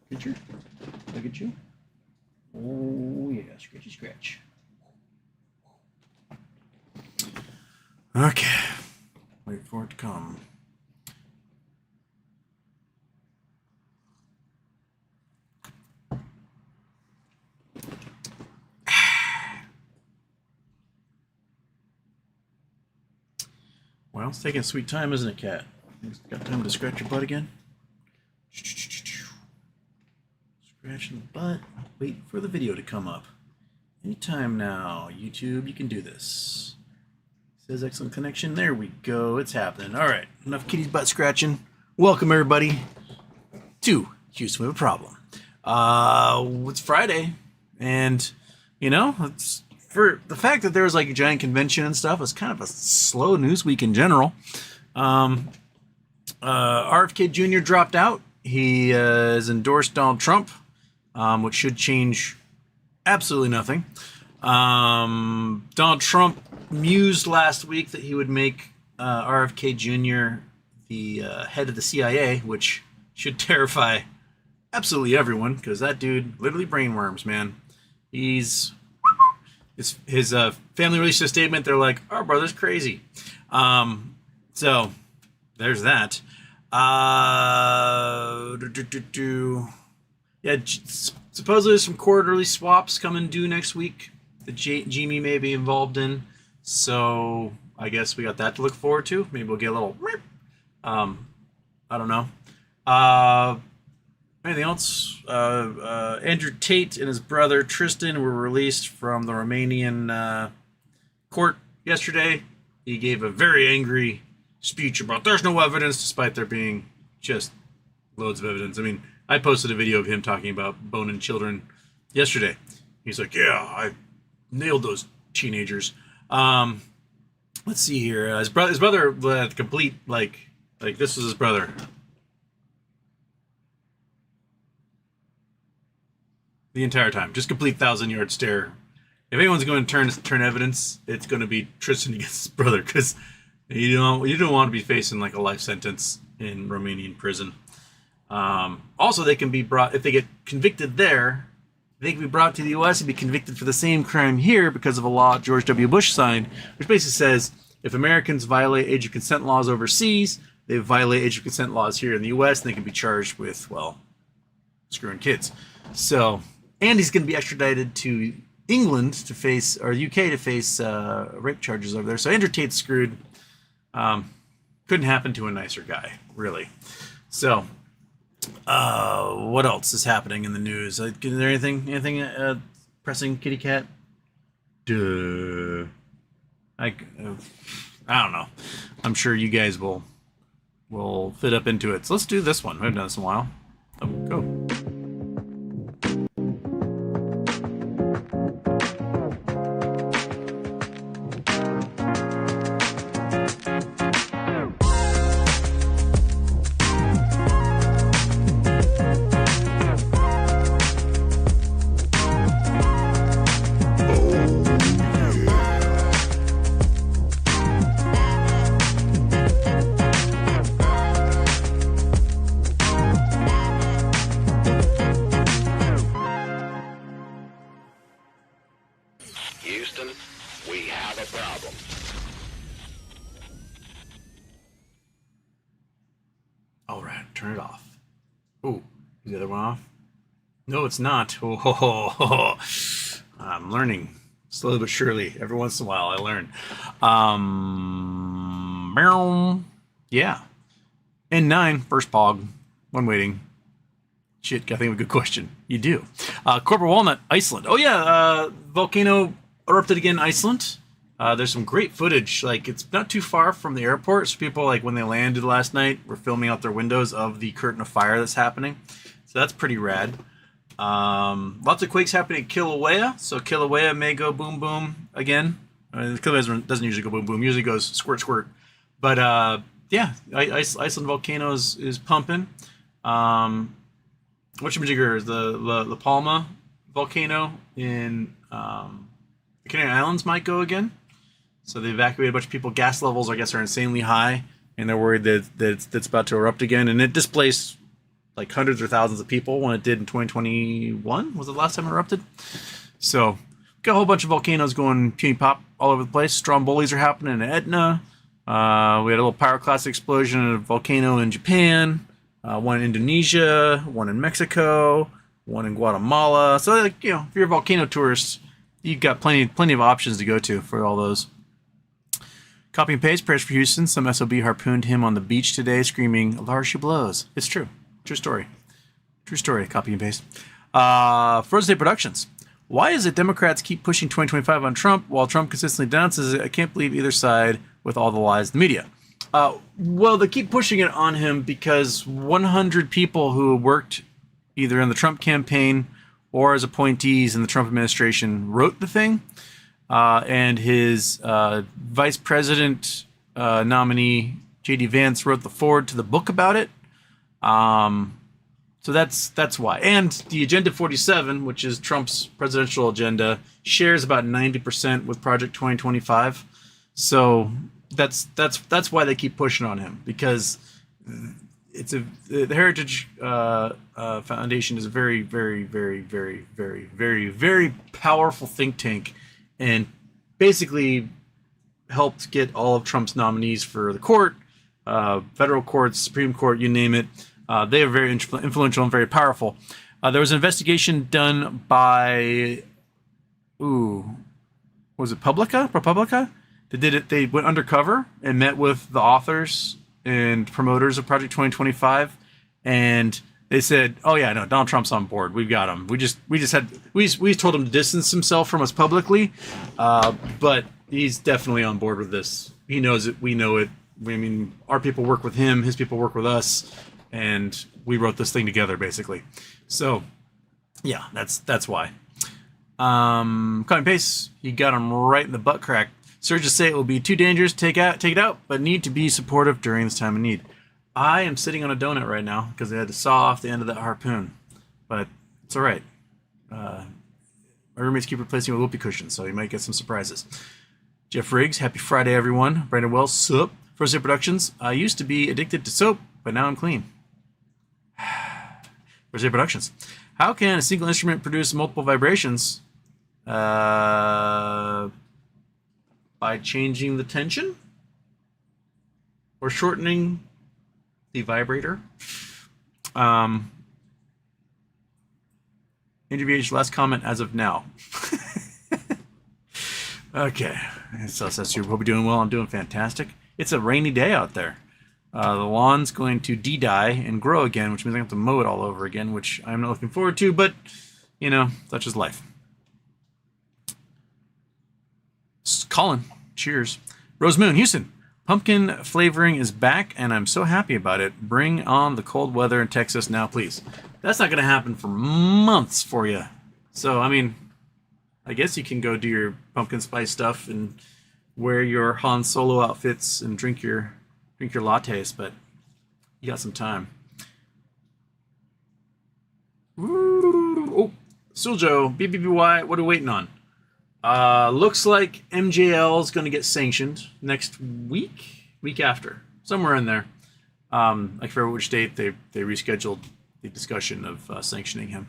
Picture? Look at you. Oh, yeah. Scratchy scratch. Okay. Wait for it to come. Well, it's taking sweet time, isn't it, Cat? Got time to scratch your butt again? Scratching the butt. Wait for the video to come up. Anytime now, YouTube, you can do this. Says excellent connection. There we go. It's happening. All right. Enough kitty's butt scratching. Welcome, everybody, to Houston We Have a Problem. It's Friday, and, you know, it's for the fact that there was like a giant convention and stuff, it's kind of a slow news week in general. RFKjr. dropped out. He has endorsed Donald Trump, which should change absolutely nothing. Donald Trump mused last week that he would make RFKjr. the head of the CIA, which should terrify absolutely everyone, because that dude literally brainworms, man. His family released a statement. They're like, our brother's crazy. So there's that. Yeah, supposedly there's some quarterly swaps coming due next week that Jamie may be involved in. So I guess we got that to look forward to. Maybe we'll get a little, I don't know. Anything else? Andrew Tate and his brother Tristan were released from the Romanian court yesterday. He gave a very angry speech about there's no evidence, despite there being just loads of evidence. I mean, I posted a video of him talking about boning children yesterday. He's like, yeah, I nailed those teenagers. Let's see here. His brother had complete, like this was his brother. The entire time. Just complete 1,000-yard stare. If anyone's going to turn evidence, it's going to be Tristan against his brother, because you don't want to be facing like a life sentence in Romanian prison. Also, they can be brought, if they get convicted there, they can be brought to the U.S. and be convicted for the same crime here because of a law George W. Bush signed, which basically says if Americans violate age of consent laws overseas, they violate age of consent laws here in the U.S., and they can be charged with, well, screwing kids. So, and he's going to be extradited to England to face, or UK to face rape charges over there. So Andrew Tate's screwed. Couldn't happen to a nicer guy, really. So, what else is happening in the news? Is there anything pressing, kitty cat? Duh. I don't know. I'm sure you guys will fit up into it. So let's do this one. We haven't done this in a while. Oh, go. Houston, we have a problem. All right, turn it off. Oh, is the other one off? No, it's not. Oh, I'm learning slowly but surely. Every once in a while, I learn. Yeah. N9, first pog. One waiting. Shit, I think of a good question. You do. Corporate Walnut, Iceland. Oh yeah, volcano erupted again in Iceland. There's some great footage. Like, it's not too far from the airport, so people, like, when they landed last night, were filming out their windows of the curtain of fire that's happening. So that's pretty rad. Lots of quakes happening in Kilauea. So Kilauea may go boom boom again. Kilauea doesn't usually go boom boom. Usually goes squirt squirt. But yeah, Iceland volcano is pumping. Whatchamajigger is the La Palma volcano in the Canary Islands might go again. So they evacuated a bunch of people. Gas levels, I guess, are insanely high, and they're worried that it's about to erupt again. And it displaced like hundreds or thousands of people when it did in 2021. Was the last time it erupted? So got a whole bunch of volcanoes going puny pop all over the place. Stromboli's are happening in Etna. We had a little pyroclastic explosion in a volcano in Japan. One in Indonesia. One in Mexico. One in Guatemala. So, like, you know, if you're a volcano tourist, you've got plenty of options to go to for all those. Copy and paste. Prayers for Houston. Some SOB harpooned him on the beach today, screaming, "Lars, she blows." It's true. True story. True story. Copy and paste. Frozen State Productions. Why is it Democrats keep pushing 2025 on Trump while Trump consistently denounces it? I can't believe either side with all the lies in the media. Well, they keep pushing it on him because 100 people who worked either in the Trump campaign or as appointees in the Trump administration wrote the thing. And his vice president nominee, J.D. Vance, wrote the foreword to the book about it. So that's why. And the Agenda 47, which is Trump's presidential agenda, shares about 90% with Project 2025. So that's why they keep pushing on him, because the Heritage Foundation is a very, very, very, very, very, very, very powerful think tank, and basically helped get all of Trump's nominees for the court, federal courts, Supreme Court, you name it. They are very influential and very powerful. There was an investigation done by, was it ProPublica? They did it. They went undercover and met with the authors and promoters of Project 2025, and they said, "Oh yeah, no, Donald Trump's on board. We've got him. We told him to distance himself from us publicly, but he's definitely on board with this. He knows it. We know it. I mean, our people work with him. His people work with us." And we wrote this thing together, basically. So, yeah, that's why. Copy and paste. He got him right in the butt crack. Surgeons say it will be too dangerous to take it out, but need to be supportive during this time of need. I am sitting on a donut right now because I had to saw off the end of that harpoon, but it's all right. My roommates keep replacing with whoopee cushions, so you might get some surprises. Jeff Riggs, happy Friday, everyone. Brandon Wells, sup. First Day Productions. I used to be addicted to soap, but now I'm clean. First Day Productions. How can a single instrument produce multiple vibrations? By changing the tension? Or shortening the vibrator? NGBH, last comment as of now. Okay. So that's you. Hope you're doing well. I'm doing fantastic. It's a rainy day out there. The lawn's going to de-dye and grow again, which means I have to mow it all over again, which I'm not looking forward to, but, you know, such is life. Colin, cheers. Rose Moon, Houston. Pumpkin flavoring is back, and I'm so happy about it. Bring on the cold weather in Texas now, please. That's not going to happen for months for you. So, I mean, I guess you can go do your pumpkin spice stuff and wear your Han Solo outfits and drink your lattes, but you got some time. Oh, Suljo, BBBY, what are we waiting on? Looks like MJL is going to get sanctioned next week after, somewhere in there. I forget which date they rescheduled the discussion of sanctioning him.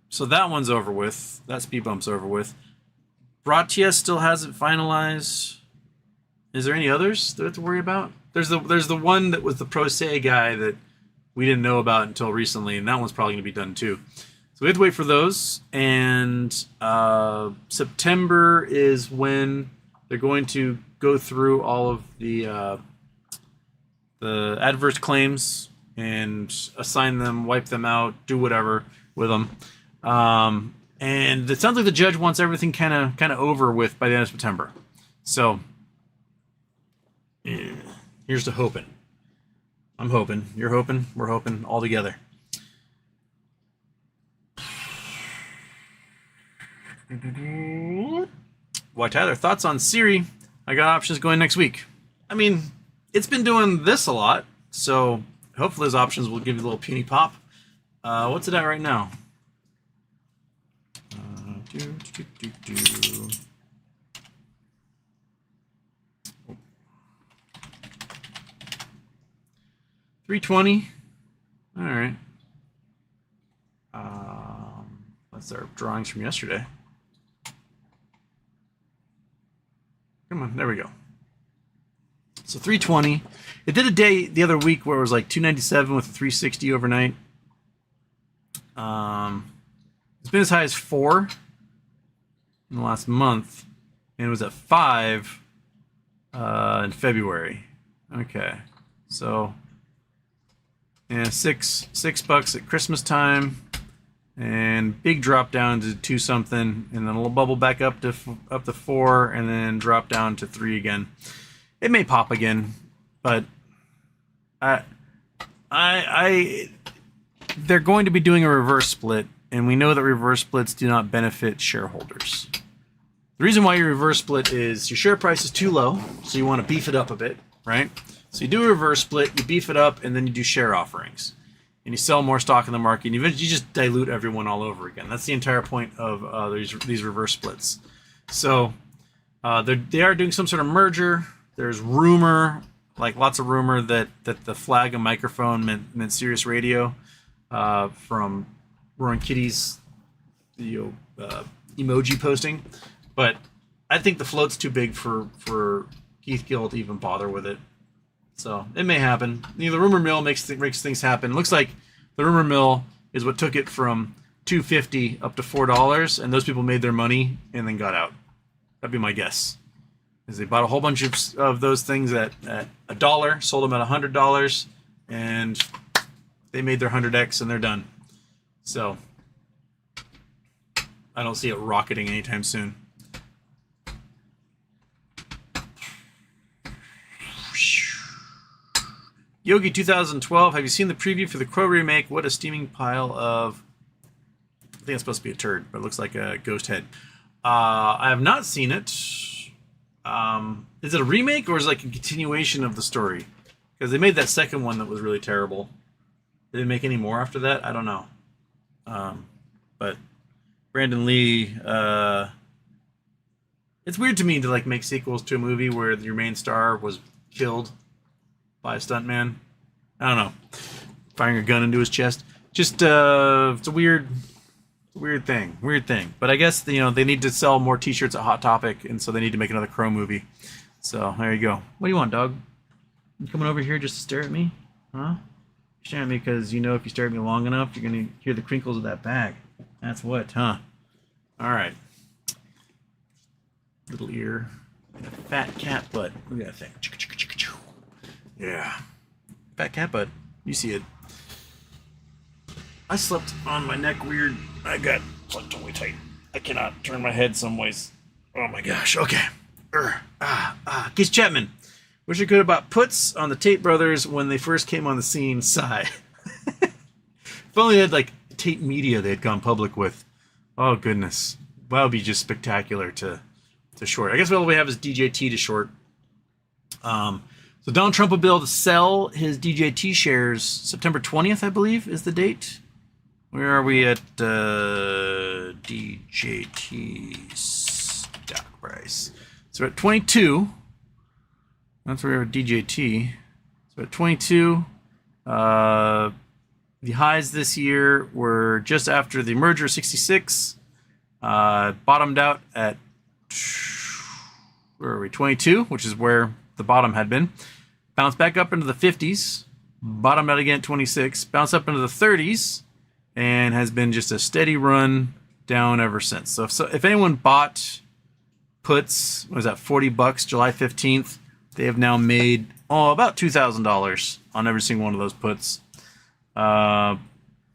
So that one's over with. That speed bump's over with. Bratia still hasn't finalized. Is there any others that we have to worry about? There's the one that was the Pro Se guy that we didn't know about until recently, and that one's probably going to be done too. So we have to wait for those. And September is when they're going to go through all of the adverse claims and assign them, wipe them out, do whatever with them. And it sounds like the judge wants everything kind of over with by the end of September. So here's to hoping. I'm hoping. You're hoping. We're hoping all together. Why, Tyler, thoughts on Siri? I got options going next week. I mean, it's been doing this a lot, so hopefully those options will give you a little puny pop. What's it at right now? 320. All right. That's our drawings from yesterday. Come on, there we go. So 320. It did a day the other week where it was like 297 with a 360 overnight. It's been as high as 4 in the last month, and it was at 5 in February. Okay, so and $6 at Christmas time, and big drop down to 2 something, and then a little bubble back up to 4, and then drop down to 3 again. It may pop again, but they're going to be doing a reverse split, and we know that reverse splits do not benefit shareholders. The reason why you reverse split is your share price is too low, so you want to beef it up a bit, right? So you do a reverse split, you beef it up, and then you do share offerings. And you sell more stock in the market, and you just dilute everyone all over again. That's the entire point of these reverse splits. So they are doing some sort of merger. There's rumor, like lots of rumor, that the flag and microphone meant Sirius Radio from Roaring Kitty's emoji posting. But I think the float's too big for Keith Gill to even bother with it. So it may happen. The rumor mill makes things happen. It looks like the rumor mill is what took it from $2.50 up to $4, and those people made their money and then got out. That'd be my guess. Is they bought a whole bunch of those things at $1, sold them at $100, and they made their 100x and they're done. So I don't see it rocketing anytime soon. Yogi 2012, have you seen the preview for the Crow remake? What a steaming pile of... I think it's supposed to be a turd, but it looks like a ghost head. I have not seen it. Is it a remake or is it like a continuation of the story? Because they made that second one that was really terrible. Did they make any more after that? I don't know. But Brandon Lee... it's weird to me to like make sequels to a movie where your main star was killed by a stuntman. I don't know. Firing a gun into his chest. Just it's a weird thing. But I guess they need to sell more T-shirts at Hot Topic, and so they need to make another Crow movie. So there you go. What do you want, dog? You coming over here just to stare at me? Huh? You're staring at me because if you stare at me long enough, you're gonna hear the crinkles of that bag. That's what, huh? All right. Little ear and a fat cat butt. Look at that thing. Yeah. Fat cat butt. You see it. I slept on my neck weird. I got slept totally tight. I cannot turn my head some ways. Oh my gosh. Okay. Keith Chapman. Wish I could have bought puts on the Tate brothers when they first came on the scene. Sigh. If only they had like Tate Media they had gone public with. Oh goodness. That would be just spectacular to short. I guess all we have is DJT to short. So Donald Trump will be able to sell his DJT shares September 20th, I believe, is the date. Where are we at DJT stock price? So we're at 22. That's where we're at DJT. So at 22. The highs this year were just after the merger, 66. Bottomed out at, where are we? 22, which is where the bottom had been. Bounced back up into the 50s, bottomed out again at 26, bounced up into the 30s, and has been just a steady run down ever since. So if anyone bought puts, what was that, $40 July 15th, they have now made about $2,000 on every single one of those puts. I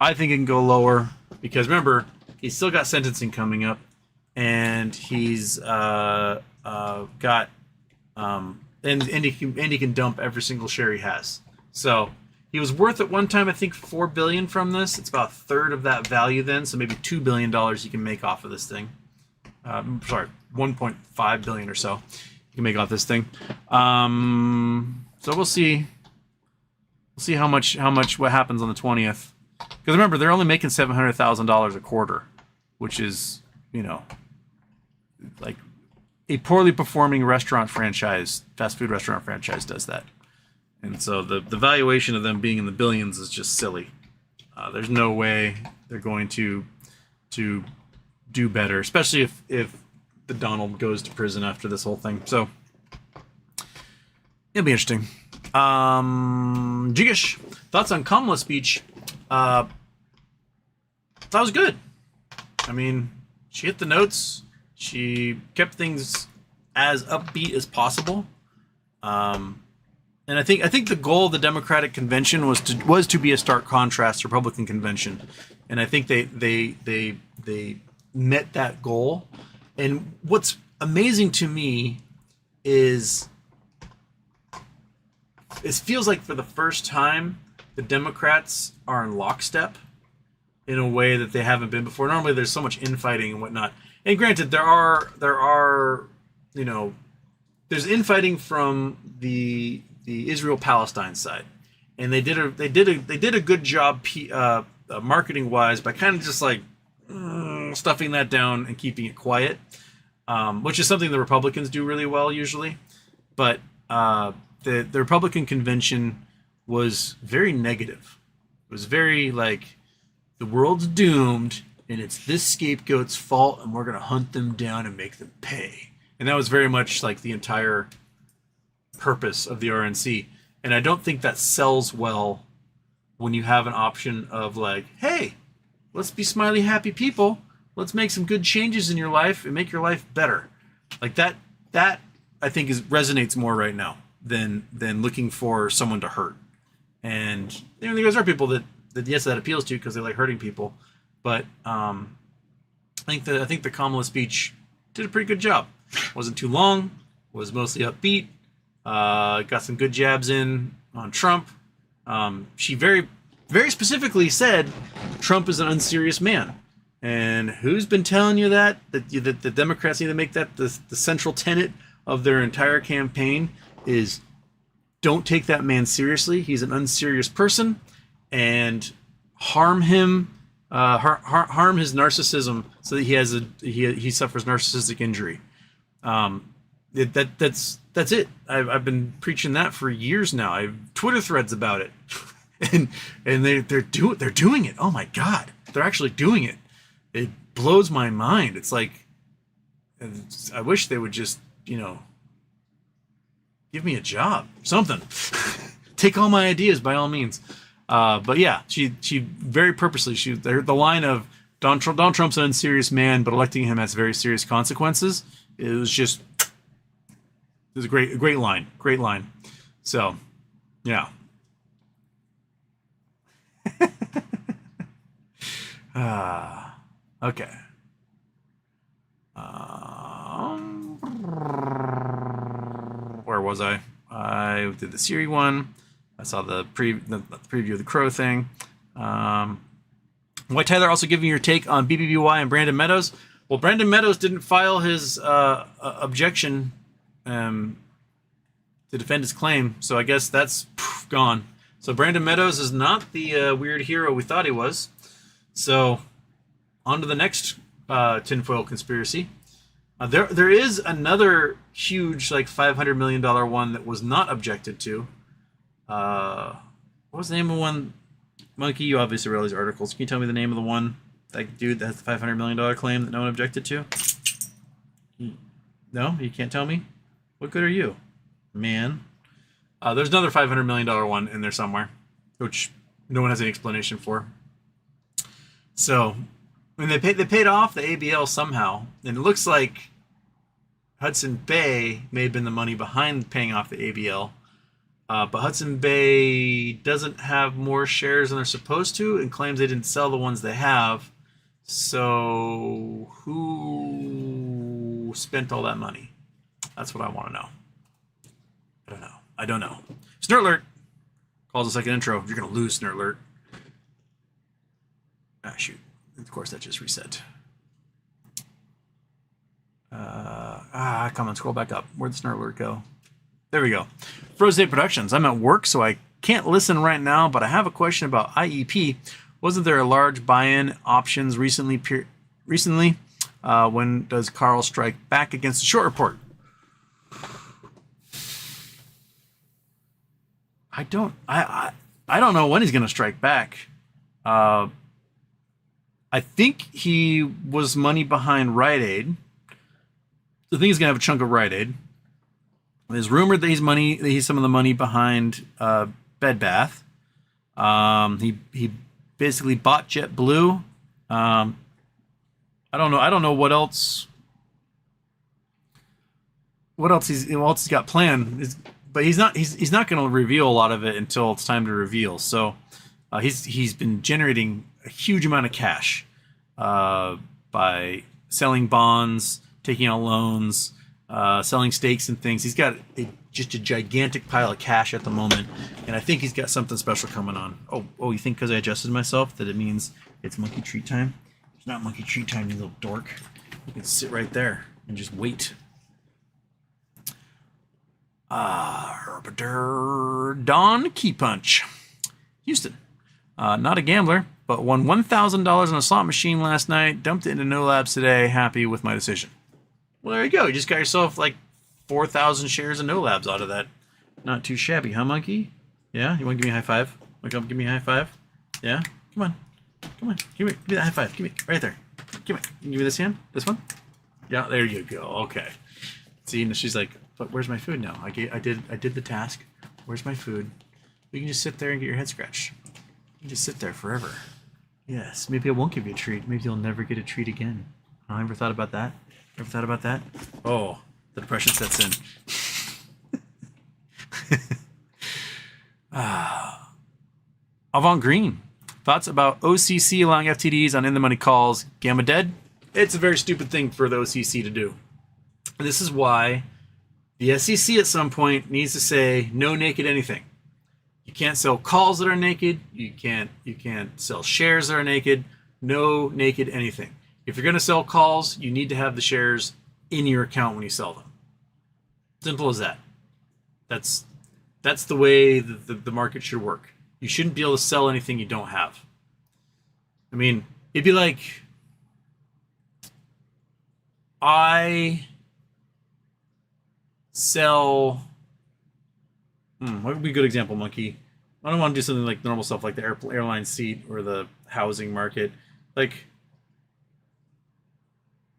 think it can go lower because remember, he's still got sentencing coming up, and he's got and he can dump every single share he has. So he was worth at one time, I think, $4 billion from this. It's about a third of that value then, so maybe $2 billion he can make off of this thing. Sorry, $1.5 billion or so you can make off this thing. So we'll see. We'll see how much what happens on the 20th. Because remember, they're only making $700,000 a quarter, which is like a poorly performing restaurant franchise, fast food restaurant franchise does that. And so the valuation of them being in the billions is just silly. There's no way they're going to do better, especially if the Donald goes to prison after this whole thing. So it'll be interesting. Jigish, thoughts on Kamala's speech? That was good. I mean, she hit the notes. She kept things as upbeat as possible. And I think the goal of the Democratic convention was to be a stark contrast to Republican convention, and I think they met that goal. And what's amazing to me is it feels like for the first time the Democrats are in lockstep in a way that they haven't been before. Normally there's so much infighting and whatnot. And granted, there are there's infighting from the Israel-Palestine side, and they did a good job marketing wise by kind of just like stuffing that down and keeping it quiet, which is something the Republicans do really well usually. But the Republican convention was very negative. It was very like, the world's doomed and it's this scapegoat's fault and we're going to hunt them down and make them pay. And that was very much like the entire purpose of the RNC. And I don't think that sells well when you have an option of like, hey, let's be smiley, happy people. Let's make some good changes in your life and make your life better. Like that I think resonates more right now than looking for someone to hurt. And there are people that yes, that appeals to because they like hurting people. But I think the Kamala speech did a pretty good job. Wasn't too long. Was mostly upbeat. Got some good jabs in on Trump. She very, very specifically said Trump is an unserious man. And who's been telling you that the Democrats need to make that the central tenet of their entire campaign is don't take that man seriously. He's an unserious person, and harm him, harm his narcissism so that he suffers narcissistic injury. That's it. I've been preaching that for years now. I have Twitter threads about it, and they're doing it. Oh my God, they're actually doing it. It blows my mind. It's like, I wish they would just, give me a job, something. Take all my ideas by all means. But yeah, she very purposely, the line of Donald Trump's an unserious man, but electing him has very serious consequences. It was a great line. Great line. So, yeah. Okay. Where was I? I did the Siri one. I saw the preview of the Crow thing. White Tyler also giving your take on BBBY and Brandon Meadows. Well, Brandon Meadows didn't file his objection to defend his claim, so I guess that's gone. So Brandon Meadows is not the weird hero we thought he was. So on to the next tinfoil conspiracy. There is another huge, like $500 million one that was not objected to. What was the name of one? Monkey, you obviously read all these articles. Can you tell me the name of the one? That dude that has the $500 million claim that no one objected to? No? You can't tell me? What good are you? Man. There's another $500 million one in there somewhere, which no one has any explanation for. So, I mean, they paid off the ABL somehow, and it looks like Hudson Bay may have been the money behind paying off the ABL. But Hudson Bay doesn't have more shares than they're supposed to and claims they didn't sell the ones they have. So who spent all that money? That's what I want to know. I don't know. Snurtlert calls a second intro. You're going to lose, Snurtlert. Ah, shoot. Of course, that just reset. Come on, scroll back up. Where'd the Snurtlert go? There we go. Frozen Day Productions. I'm at work, so I can't listen right now, but I have a question about IEP. Wasn't there a large buy-in options recently? When does Carl strike back against the short report? I don't know when he's going to strike back. I think he was money behind Rite Aid. I think he's gonna have a chunk of Rite Aid. There's rumored that he's some of the money behind Bed Bath. He basically bought JetBlue. I don't know what else. What else he's got planned? But he's not going to reveal a lot of it until it's time to reveal. So he's been generating a huge amount of cash by selling bonds, taking out loans, selling stakes and things. He's got just a gigantic pile of cash at the moment, and I think he's got something special coming on. Oh, you think because I adjusted myself that it means it's monkey treat time? It's not monkey treat time, you little dork. You can sit right there and just wait. Don Key Punch. Houston. Not a gambler, but won $1,000 on a slot machine last night. Dumped it into No Labs today. Happy with my decision. Well, there you go. You just got yourself like 4,000 shares of No Labs out of that. Not too shabby, huh, monkey? Yeah? You want to give me a high five? Want to come give me a high five? Yeah? Come on. Give me that high five. Give me right there. Give me this hand. This one. Yeah, there you go. Okay. See, and she's like, but where's my food now? I did the task. Where's my food? You can just sit there and get your head scratched. You can just sit there forever. Yes, maybe I won't give you a treat. Maybe you'll never get a treat again. Oh, ever thought about that? Ever thought about that? Oh, the depression sets in. Avant Green. Thoughts about OCC allowing FTDs on in-the-money calls? Gamma dead? It's a very stupid thing for the OCC to do. This is why the SEC at some point needs to say no naked anything. You can't sell calls that are naked. You can't sell shares that are naked. No naked anything. If you're going to sell calls, you need to have the shares in your account when you sell them. Simple as that. That's the way the market should work. You shouldn't be able to sell anything you don't have. I mean, it'd be like I sell. What would be a good example, monkey? I don't want to do something like normal stuff like the airline seat or the housing market. Like,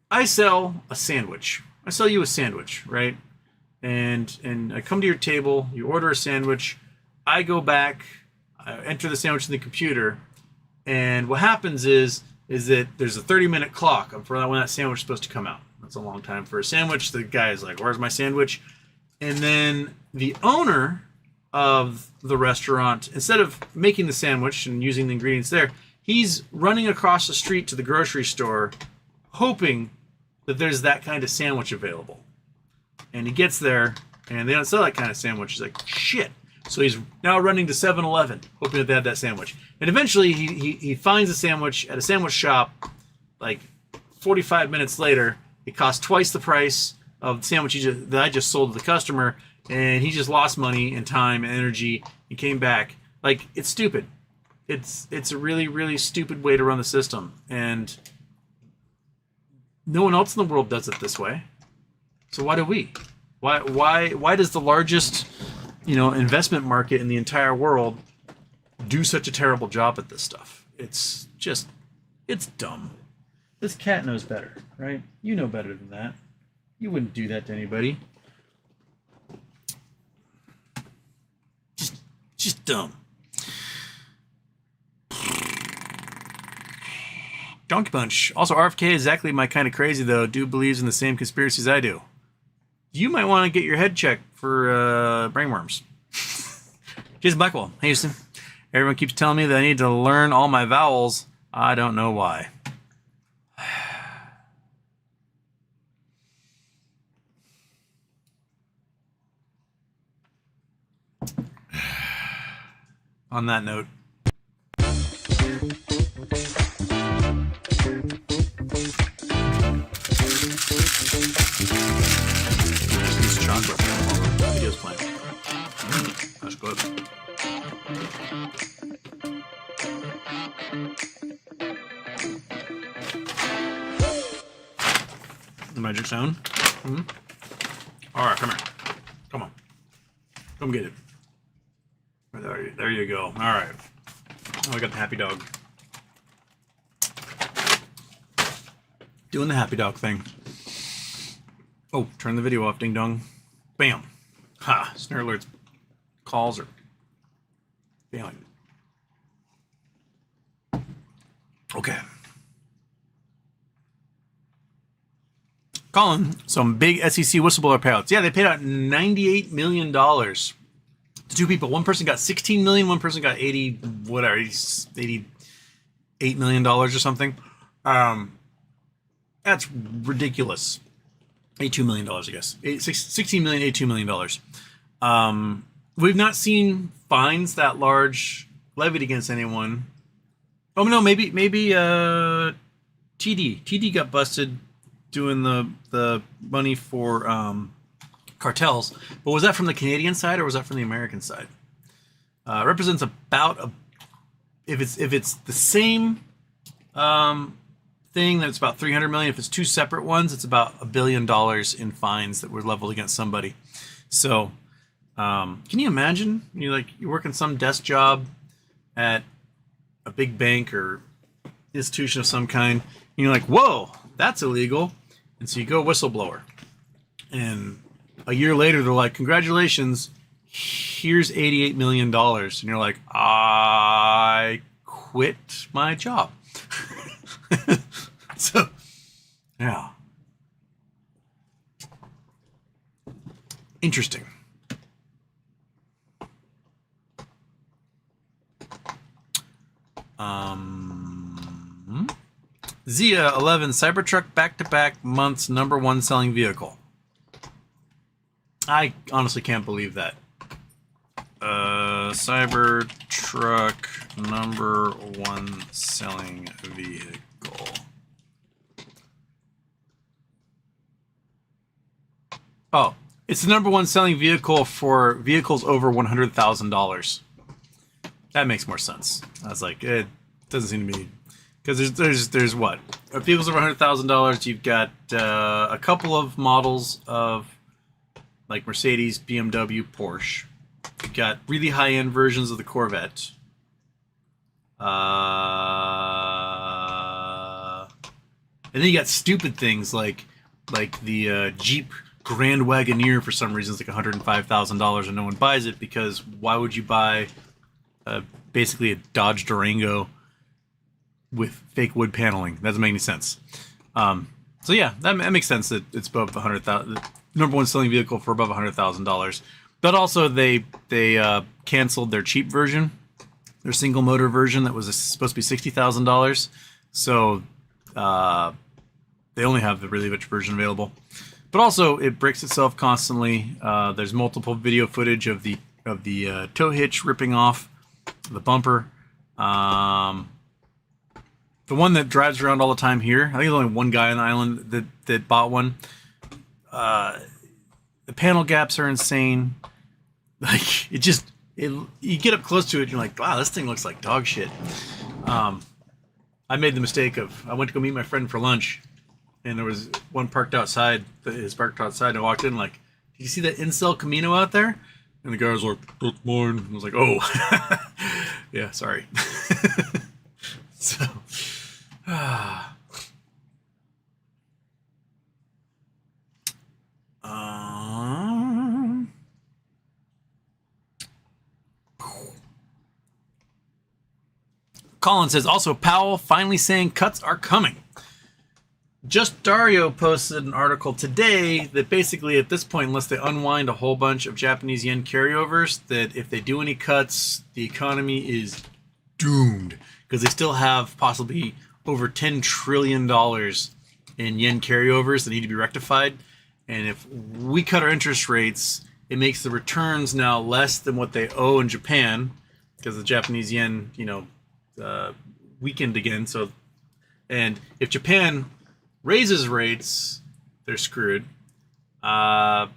I sell a sandwich. I sell you a sandwich, right? And I come to your table, you order a sandwich, I go back, I enter the sandwich in the computer, and what happens is that there's a 30-minute clock for when that sandwich is supposed to come out. That's a long time for a sandwich. The guy is like, where's my sandwich? And then the owner of the restaurant, instead of making the sandwich and using the ingredients there, he's running across the street to the grocery store hoping that there's that kind of sandwich available. And he gets there, and they don't sell that kind of sandwich. He's like, shit. So he's now running to 7-Eleven, hoping that they have that sandwich. And eventually, he finds a sandwich at a sandwich shop. Like 45 minutes later, it costs twice the price of the sandwich that I just sold to the customer, and he just lost money and time and energy and came back. Like, it's stupid. It's a really, really stupid way to run the system, and no one else in the world does it this way. So why do we? Why does the largest, investment market in the entire world do such a terrible job at this stuff? It's dumb. This cat knows better, right? You know better than that. You wouldn't do that to anybody. Just dumb. Donkey Punch. Also, RFK is exactly my kind of crazy, though. Dude believes in the same conspiracies I do. You might want to get your head checked for brainworms. Jason Blackwell. Hey, Houston. Everyone keeps telling me that I need to learn all my vowels. I don't know why. On that note. Just chocolate while the video's playing. That's good. The magic sound. All right, come here. Come on. Come get it. There you go. All right. Oh, we got the happy dog. Doing the happy dog thing. Oh, turn the video off, ding dong. Bam. Ha, snare alerts. Calls are failing. Okay. Colin, some big SEC whistleblower payouts. Yeah, they paid out $98 million to two people. One person got $16 million, one person got $88 million or something. That's ridiculous. $82 million, I guess. $16 million, $82 million. We've not seen fines that large levied against anyone. Oh no, maybe TD got busted doing the money for cartels. But was that from the Canadian side or was that from the American side? Represents about if it's the same thing, that's about 300 million. If it's two separate ones, it's about $1 billion in fines that were leveled against somebody. So can you imagine you're working some desk job at a big bank or institution of some kind, and you're like, whoa, that's illegal. And so you go whistleblower. And a year later, they're like, congratulations, here's $88 million. And you're like, I quit my job. So, yeah. Interesting. Zia 11 Cybertruck back-to-back months #1 selling vehicle. I honestly can't believe that. Cybertruck #1 selling vehicle. Oh, it's the #1 selling vehicle for vehicles over $100,000. That makes more sense. I was like, it doesn't seem to be, because there's what? Vehicles over $100,000. You've got a couple of models of like Mercedes, BMW, Porsche. You've got really high-end versions of the Corvette. And then you got stupid things like the Jeep Grand Wagoneer. For some reason, it's like $105,000 and no one buys it, because why would you buy basically a Dodge Durango with fake wood paneling? That doesn't make any sense. So yeah, that makes sense that it's above $100,000. #1 selling vehicle for above $100,000. But also they canceled their cheap version, their single motor version that was supposed to be $60,000. So they only have the really rich version available. But also it breaks itself constantly. There's multiple video footage of the tow hitch ripping off the bumper. The one that drives around all the time here, I think there's only one guy on the island that bought one. The panel gaps are insane. Like, you get up close to it and you're like, wow, this thing looks like dog shit. I made the mistake of, I went to go meet my friend for lunch, and there was one parked outside, and I walked in like, did you see that incel Camino out there? And the guy was like, that's mine. I was like, oh. Yeah, sorry. So, Colin says, also Powell finally saying cuts are coming. Just Dario posted an article today that basically at this point, unless they unwind a whole bunch of Japanese yen carryovers, that if they do any cuts, the economy is doomed, because they still have possibly over $10 trillion in yen carryovers that need to be rectified. And if we cut our interest rates, it makes the returns now less than what they owe in Japan, because the Japanese yen, weakened again. So, and if Japan raises rates, they're screwed. So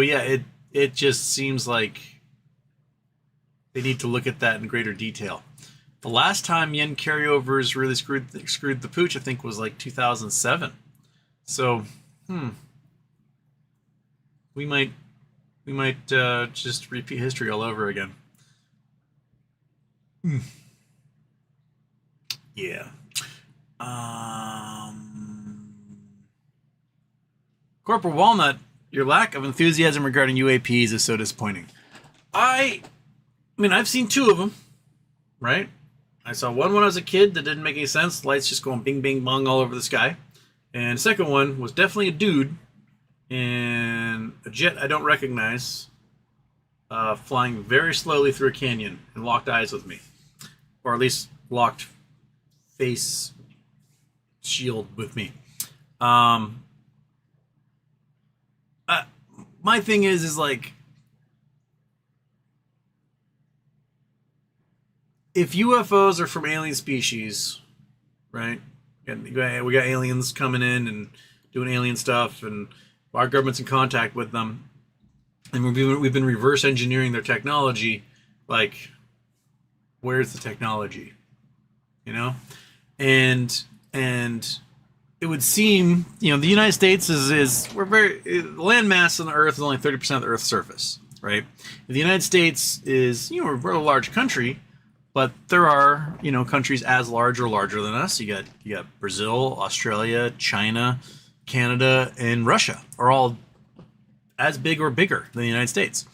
yeah, it just seems like they need to look at that in greater detail. The last time yen carryovers really screwed the pooch, I think, was like 2007. So, we might just repeat history all over again. Yeah. Corporal Walnut, your lack of enthusiasm regarding UAPs is so disappointing. I mean, I've seen 2 of them, right? I saw one when I was a kid that didn't make any sense. Lights just going bing, bing, bong all over the sky. And the second one was definitely a dude in a jet I don't recognize, flying very slowly through a canyon and locked eyes with me. Or at least locked face shield with me. My thing is like, if UFOs are from alien species, right? And we got aliens coming in and doing alien stuff, and our government's in contact with them, and we've been reverse engineering their technology. Like, where's the technology? You know, and it would seem, the United States we're the land mass on the Earth is only 30% of the Earth's surface, right? The United States is, we're a large country, but there are, countries as large or larger than us. You got Brazil, Australia, China, Canada, and Russia are all as big or bigger than the United States.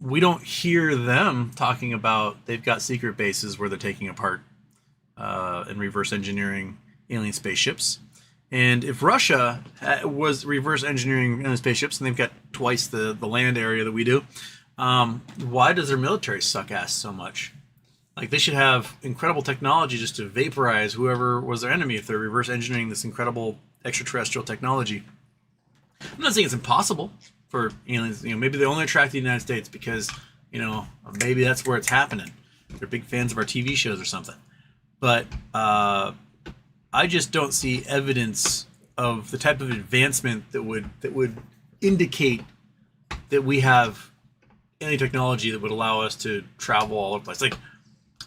We don't hear them talking about they've got secret bases where they're taking apart and reverse engineering alien spaceships. And if Russia was reverse engineering alien spaceships, and they've got twice the land area that we do, why does their military suck ass so much? Like, they should have incredible technology just to vaporize whoever was their enemy if they're reverse engineering this incredible extraterrestrial technology. I'm not saying it's impossible for aliens. Maybe they only attract the United States because, maybe that's where it's happening. They're big fans of our TV shows or something. But I just don't see evidence of the type of advancement that would indicate that we have any technology that would allow us to travel all over the place. Like,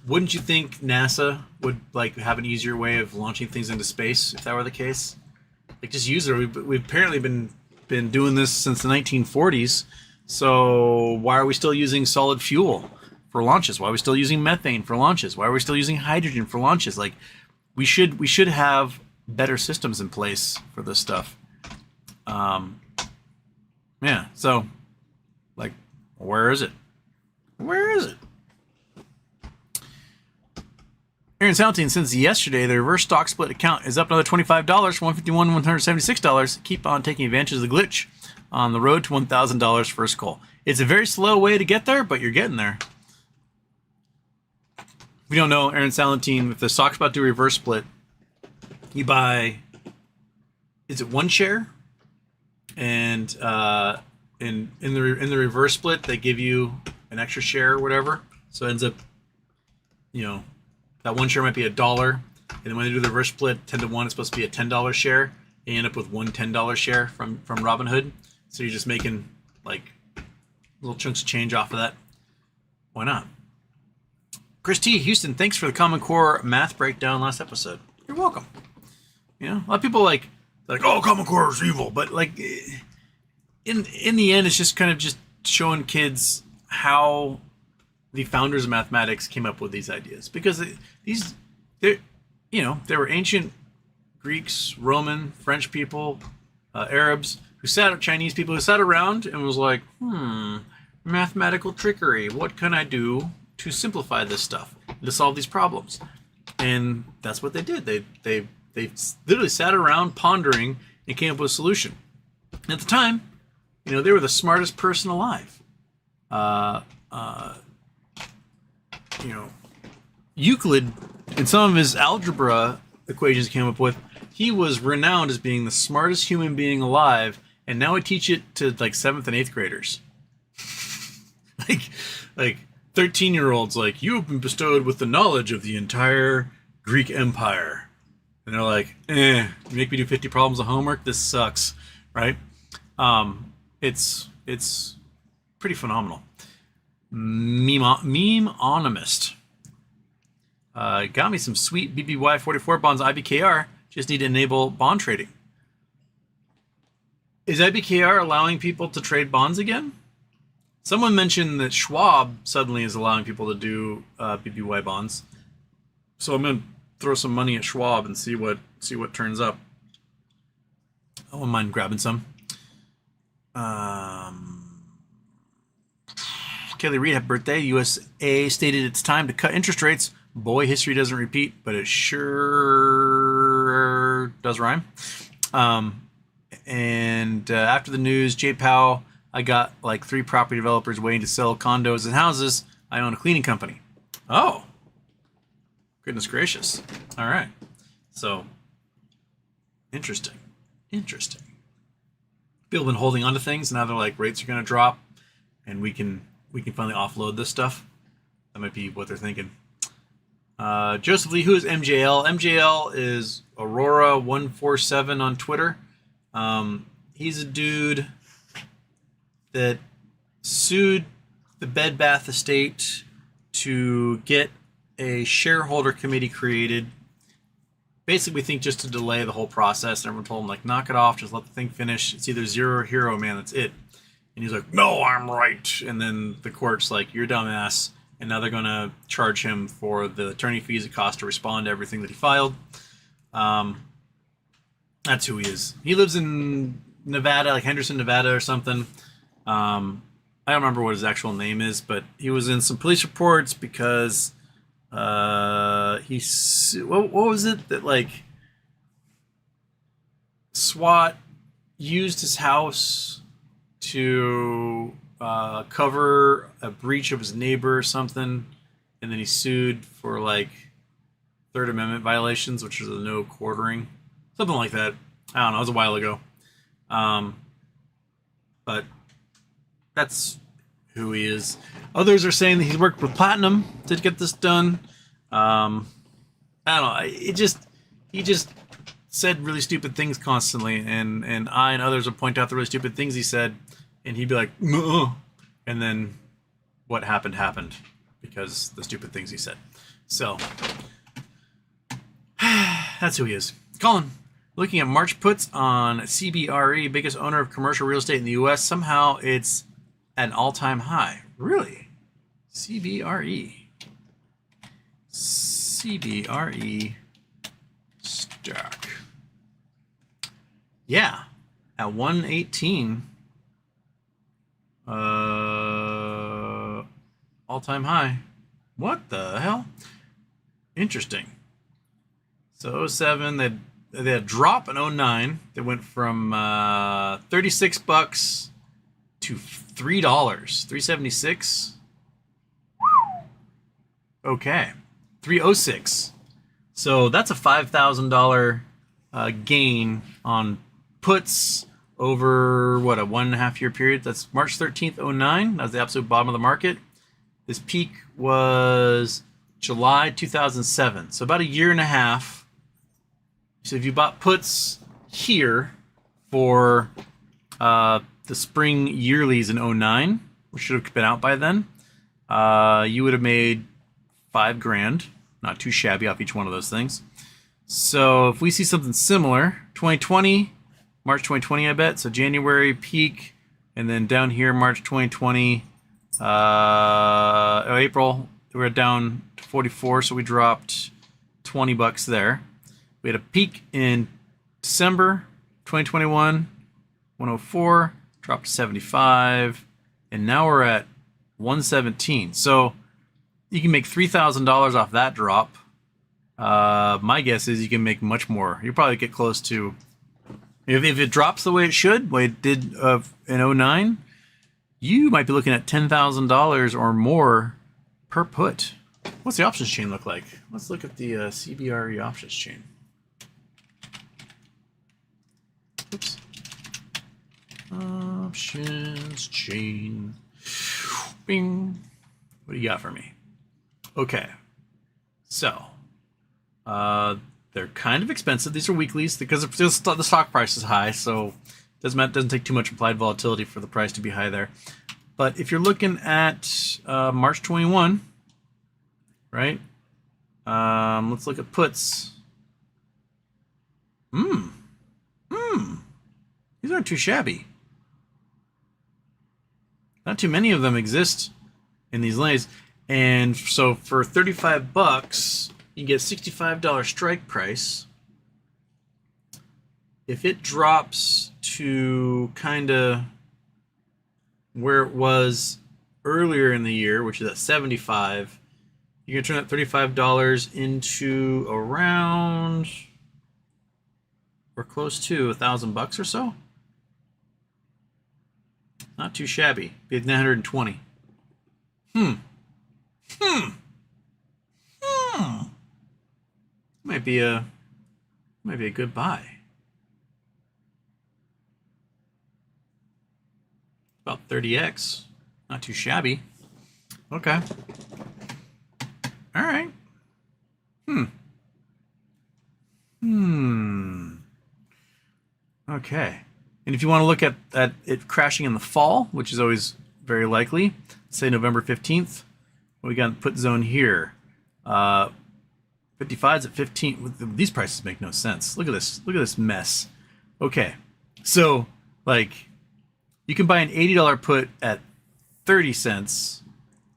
wouldn't you think NASA would have an easier way of launching things into space if that were the case? Like, just use it. We've apparently been doing this since the 1940s. So why are we still using solid fuel for launches? Why are we still using methane for launches? Why are we still using hydrogen for launches? Like, we should have better systems in place for this stuff. Yeah. So, like, where is it? Where is it? Aaron Saltine, since yesterday, the reverse stock split account is up another $25 from $151 to $176. Keep on taking advantage of the glitch on the road to $1,000 first call. It's a very slow way to get there, but you're getting there. If you don't know, Aaron Saltine, if the stock's about to do a reverse split, you buy, is it 1 share? And in the reverse split, they give you an extra share or whatever. So it ends up, that 1 share might be $1, and then when they do the reverse split, 10 to 1, it's supposed to be a $10 share. You end up with one $10 share from Robinhood. So you're just making like little chunks of change off of that. Why not? Chris T. Houston, thanks for the Common Core math breakdown last episode. You're welcome. A lot of people like, oh, Common Core is evil, but like in the end, it's just kind of just showing kids how the founders of mathematics came up with these ideas, because they were ancient Greeks, Roman, French people, Arabs Chinese people who sat around and was like, mathematical trickery. What can I do to simplify this stuff, to solve these problems? And that's what they did. They literally sat around pondering and came up with a solution. And at the time, they were the smartest person alive. Euclid, in some of his algebra equations he came up with, he was renowned as being the smartest human being alive, and now we teach it to like 7th and 8th graders. like 13-year-olds, like, you have been bestowed with the knowledge of the entire Greek Empire. And they're like, you make me do 50 problems of homework? This sucks, right? It's pretty phenomenal. Memeonomist. Got me some sweet BBY 44 bonds IBKR. Just need to enable bond trading. Is IBKR allowing people to trade bonds again? Someone mentioned that Schwab suddenly is allowing people to do BBY bonds. So I'm going to throw some money at Schwab and see what turns up. I wouldn't mind grabbing some. Kelly Reed, happy birthday. USA stated it's time to cut interest rates. Boy, history doesn't repeat, but it sure does rhyme. And after the news, Jay Powell, I got like 3 property developers waiting to sell condos and houses. I own a cleaning company. Oh, goodness gracious. All right. So, interesting. Interesting. People have been holding on to things, and now they're like, rates are going to drop, and we can finally offload this stuff. That might be what they're thinking. Joseph Lee, who is MJL? MJL is Aurora147 on Twitter. He's a dude that sued the Bed Bath estate to get a shareholder committee created. Basically, we think just to delay the whole process. And everyone told him, like, knock it off, just let the thing finish. It's either zero or hero, man, that's it. And he's like, no, I'm right. And then the court's like, you're a dumbass. And now they're going to charge him for the attorney fees it costs to respond to everything that he filed. That's who he is. He lives in Nevada, like Henderson, Nevada or something. I don't remember what his actual name is, but he was in some police reports because what was it that, like, SWAT used his house to cover a breach of his neighbor or something, and then he sued for like Third Amendment violations, which is a no quartering, something like that. I don't know. It was a while ago, but that's who he is. Others are saying that he's worked with Platinum to get this done. I don't know. He just said really stupid things constantly, and I and others would point out the really stupid things he said, and he'd be like, "Nuh-uh." And then what happened because the stupid things he said. So that's who he is. Colin, looking at March puts on CBRE, biggest owner of commercial real estate in the U.S. Somehow it's at an all-time high. Really? CBRE stock. Yeah, at 118. All-time high. What the hell? Interesting. So 07, they had a drop in 09. They went from $36 to $3, $3.76. Okay, $3.06. So that's a $5,000 gain on puts over, what, a 1.5 year period. That's March 13th, 09. That was the absolute bottom of the market. This peak was July 2007. So about a year and a half. So if you bought puts here for the spring yearlies in 09, which should have been out by then, you would have made $5,000. Not too shabby off each one of those things. So if we see something similar, 2020, March 2020, I bet. So January peak, and then down here, March 2020, April, we're down to 44, so we dropped $20 there. We had a peak in December 2021, 104, dropped to 75, and now we're at 117. So you can make $3,000 off that drop. My guess is you can make much more. You'll probably get close to, if it drops the way it should, the way it did in 09, you might be looking at $10,000 or more per put. What's the options chain look like? Let's look at the CBRE options chain. Oops. Options chain. Bing. What do you got for me? Okay. So, they're kind of expensive. These are weeklies because the stock price is high, so it doesn't take too much implied volatility for the price to be high there. But if you're looking at March 21, right? Let's look at puts. These aren't too shabby. Not too many of them exist in these lanes. And so for $35, you get $65 strike price. if it drops to kind of where it was earlier in the year, which is at 75, you're going to turn that $35 into around or close to $1,000 or so. Not too shabby. Be 920. Might be a good buy. About 30x. Not too shabby. Okay. All right. Okay. And if you want to look at it crashing in the fall, which is always very likely, say November 15th, we got put zone here. 55's at 15. These prices make no sense. Look at this. Look at this mess. Okay. So, like, you can buy an $80 put at 30 cents,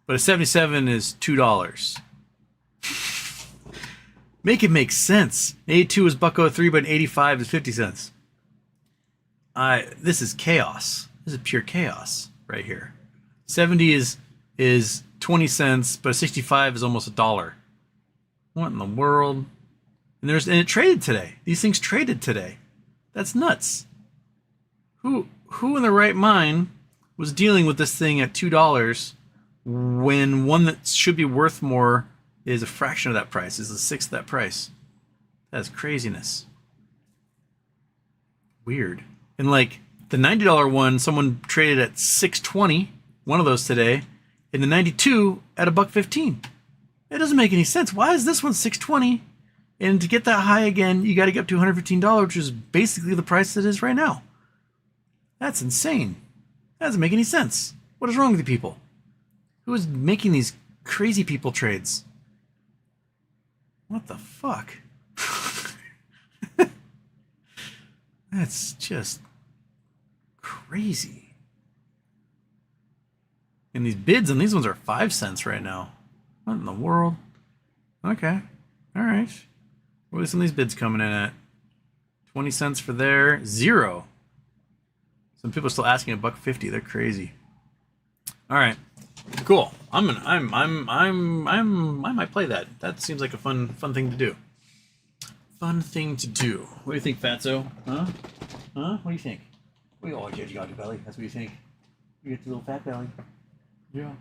but a 77 is $2. Make it make sense. 82 is $1.03, but an 85 is 50 cents. This is chaos. This is pure chaos right here. 70 is 20 cents, but 65 is almost $1. What in the world? And it traded today. These things traded today. That's nuts. Who in their right mind was dealing with this thing at $2 when one that should be worth more is a fraction of that price, is a sixth of that price? That's craziness. Weird. And like the $90 one, someone traded at $6.20, one of those today, and the 92 at $1.15. It doesn't make any sense. Why is this one $6.20? And to get that high again, you got to get up to $115, which is basically the price it is right now. That's insane. That doesn't make any sense. What is wrong with you people? Who is making these crazy people trades? What the fuck? That's just crazy. And these bids on these ones are 5 cents right now. What in the world? Okay. All right. What are some of these bids coming in at? 20 cents for there. 0. Some people are still asking $1.50. They're crazy. All right. Cool. I might play that. That seems like a fun thing to do. Fun thing to do. What do you think, Fatso? Huh? What do you think? We all judge you on your belly. That's what you think. You get your little fat belly. Yeah.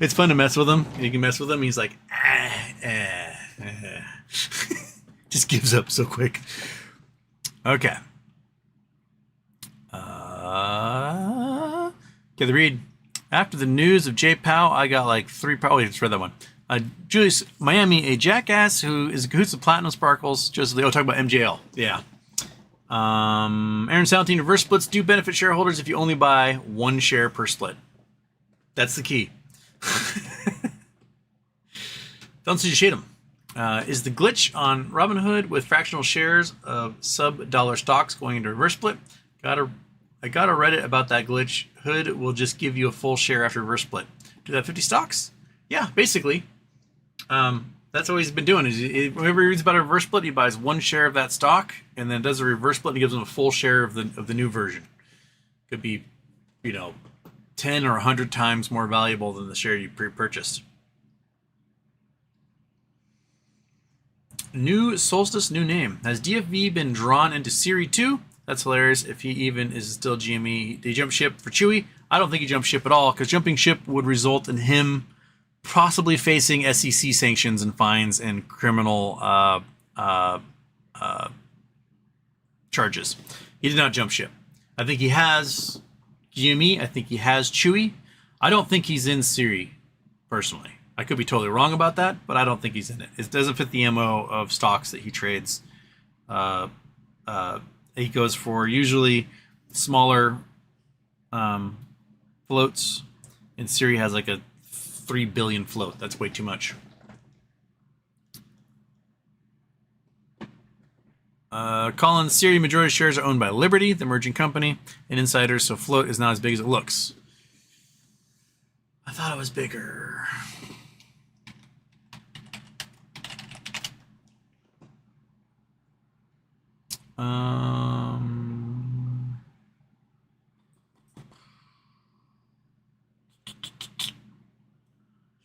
It's fun to mess with him. You can mess with him. He's like, just gives up so quick. Okay. Okay, the read. After the news of Jay Powell, I got like 3. Probably just read that one. Julius Miami, a jackass who is in cahoots with Platinum Sparkles. Joseph Leo, talk about MJL. Yeah. Aaron Saltine, reverse splits do benefit shareholders if you only buy 1 share per split. That's the key. Don't see you shade them. Is the glitch on Robinhood with fractional shares of sub-dollar stocks going into reverse split? I got a Reddit about that glitch. Hood will just give you a full share after reverse split. Do that 50 stocks? Yeah, basically. That's what he's been doing. Is whenever he reads about a reverse split, he buys 1 share of that stock and then does a reverse split and gives them a full share of the new version. Could be, 10 or 100 times more valuable than the share you pre-purchased. New Solstice, new name. Has DFV been drawn into Siri 2? That's hilarious. If he even is still GME. Did he jump ship for Chewy? I don't think he jumped ship at all, because jumping ship would result in him possibly facing SEC sanctions and fines and criminal charges. He did not jump ship. I think he has GME. I think he has Chewy. I don't think he's in Siri, personally. I could be totally wrong about that, but I don't think he's in it. It doesn't fit the MO of stocks that he trades. He goes for usually smaller floats, and Siri has like a 3 billion float. That's way too much. Collins, Siri majority shares are owned by Liberty, the merging company, and insiders, so float is not as big as it looks. I thought it was bigger.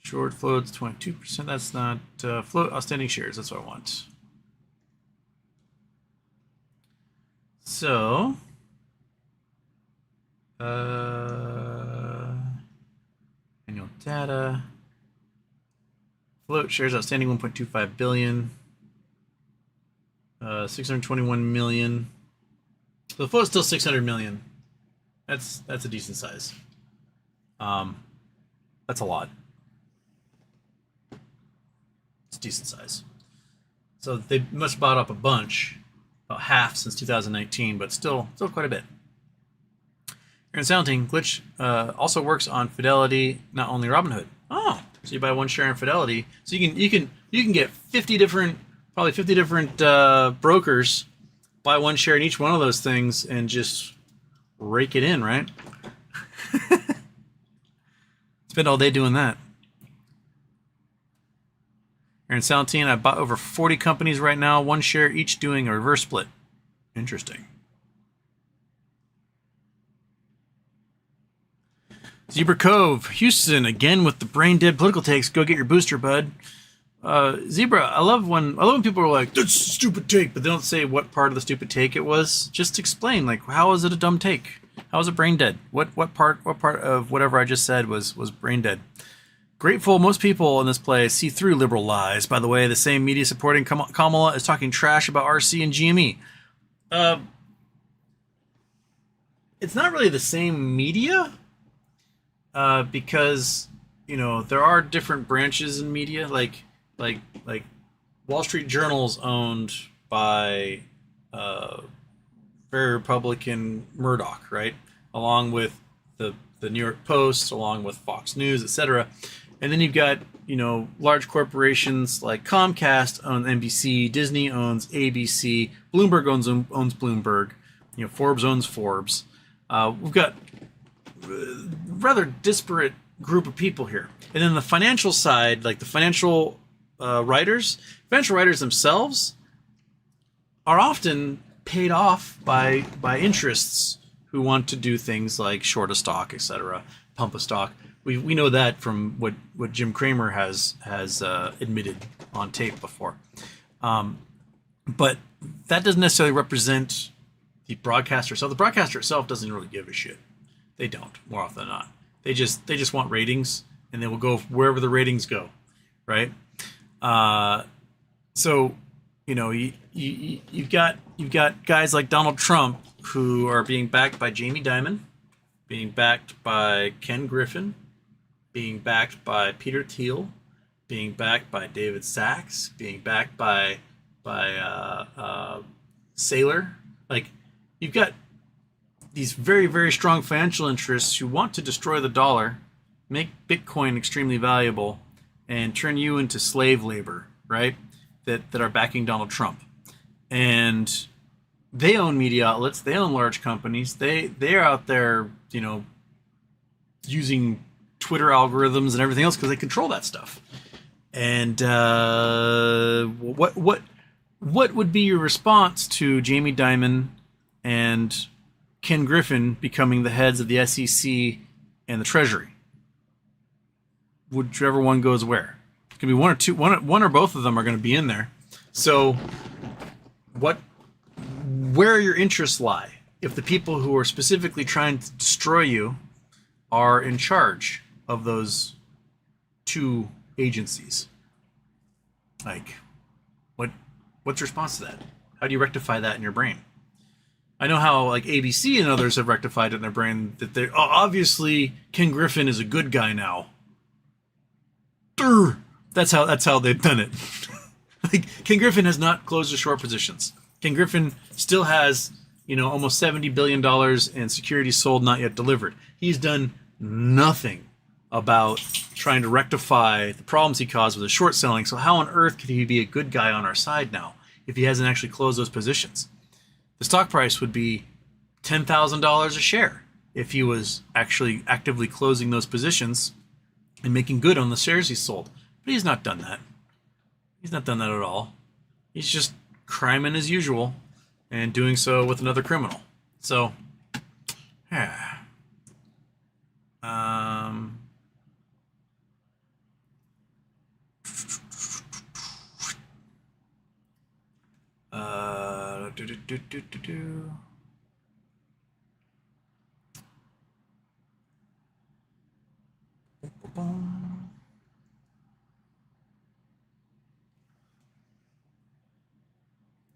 Short floats 22%. That's not float outstanding shares. That's what I want. So, annual data. Float shares outstanding 1.25 billion. 621 million. So the float's still 600 million. That's a decent size. That's a lot. It's a decent size. So they must have bought up a bunch, about half since 2019, but still quite a bit. Aaron Sounding, Glitch also works on Fidelity, not only Robinhood. Oh, so you buy one share in Fidelity, so you can get 50 different brokers, buy one share in each one of those things, and just rake it in, right? Spend all day doing that. Aaron Salentine, I bought over 40 companies right now, one share each doing a reverse split. Interesting. Zebra Cove, Houston, again with the brain dead political takes. Go get your booster, bud. Zebra, I love when people are like, that's a stupid take, but they don't say what part of the stupid take it was. Just explain, like, how is it a dumb take? How is it brain dead? What part of whatever I just said was brain dead? Grateful most people in this place see through liberal lies. By the way, the same media supporting Kamala is talking trash about RC and GME. It's not really the same media, because there are different branches in media, like Wall Street Journal's owned by very Republican Murdoch, right? Along with the New York Post, along with Fox News, etc. And then you've got large corporations like Comcast owns NBC, Disney owns ABC, Bloomberg owns Bloomberg, Forbes owns Forbes. We've got rather disparate group of people here. And then the financial side, like the financial writers themselves are often paid off by interests who want to do things like short a stock, etc., pump a stock. We know that from what Jim Cramer has admitted on tape before. But that doesn't necessarily represent the broadcaster itself. The broadcaster itself doesn't really give a shit. They don't, more often than not. They just want ratings, and they will go wherever the ratings go, right? So you've got guys like Donald Trump who are being backed by Jamie Dimon, being backed by Ken Griffin, being backed by Peter Thiel, being backed by David Sachs, being backed by Saylor. Like, you've got these very, very strong financial interests who want to destroy the dollar, make Bitcoin extremely valuable, and turn you into slave labor, right? That are backing Donald Trump. And they own media outlets, they own large companies, they're out there, using Twitter algorithms and everything else because they control that stuff. And what would be your response to Jamie Dimon and Ken Griffin becoming the heads of the SEC and the Treasury? Whichever one goes where. It could be one or both of them are going to be in there. So where your interests lie? If the people who are specifically trying to destroy you are in charge of those two agencies, like, what's your response to that? How do you rectify that in your brain? I know how, like, ABC and others have rectified it in their brain that they're obviously Ken Griffin is a good guy now. That's how they've done it. Like, Ken Griffin has not closed his short positions. Ken Griffin still has, almost $70 billion in securities sold, not yet delivered. He's done nothing about trying to rectify the problems he caused with his short selling. So how on earth could he be a good guy on our side now if he hasn't actually closed those positions? The stock price would be $10,000 a share if he was actually actively closing those positions and making good on the shares he sold. But he's not done that. He's not done that at all. He's just criming as usual. and doing so with another criminal. So, yeah. Do, do, do, do, do, do.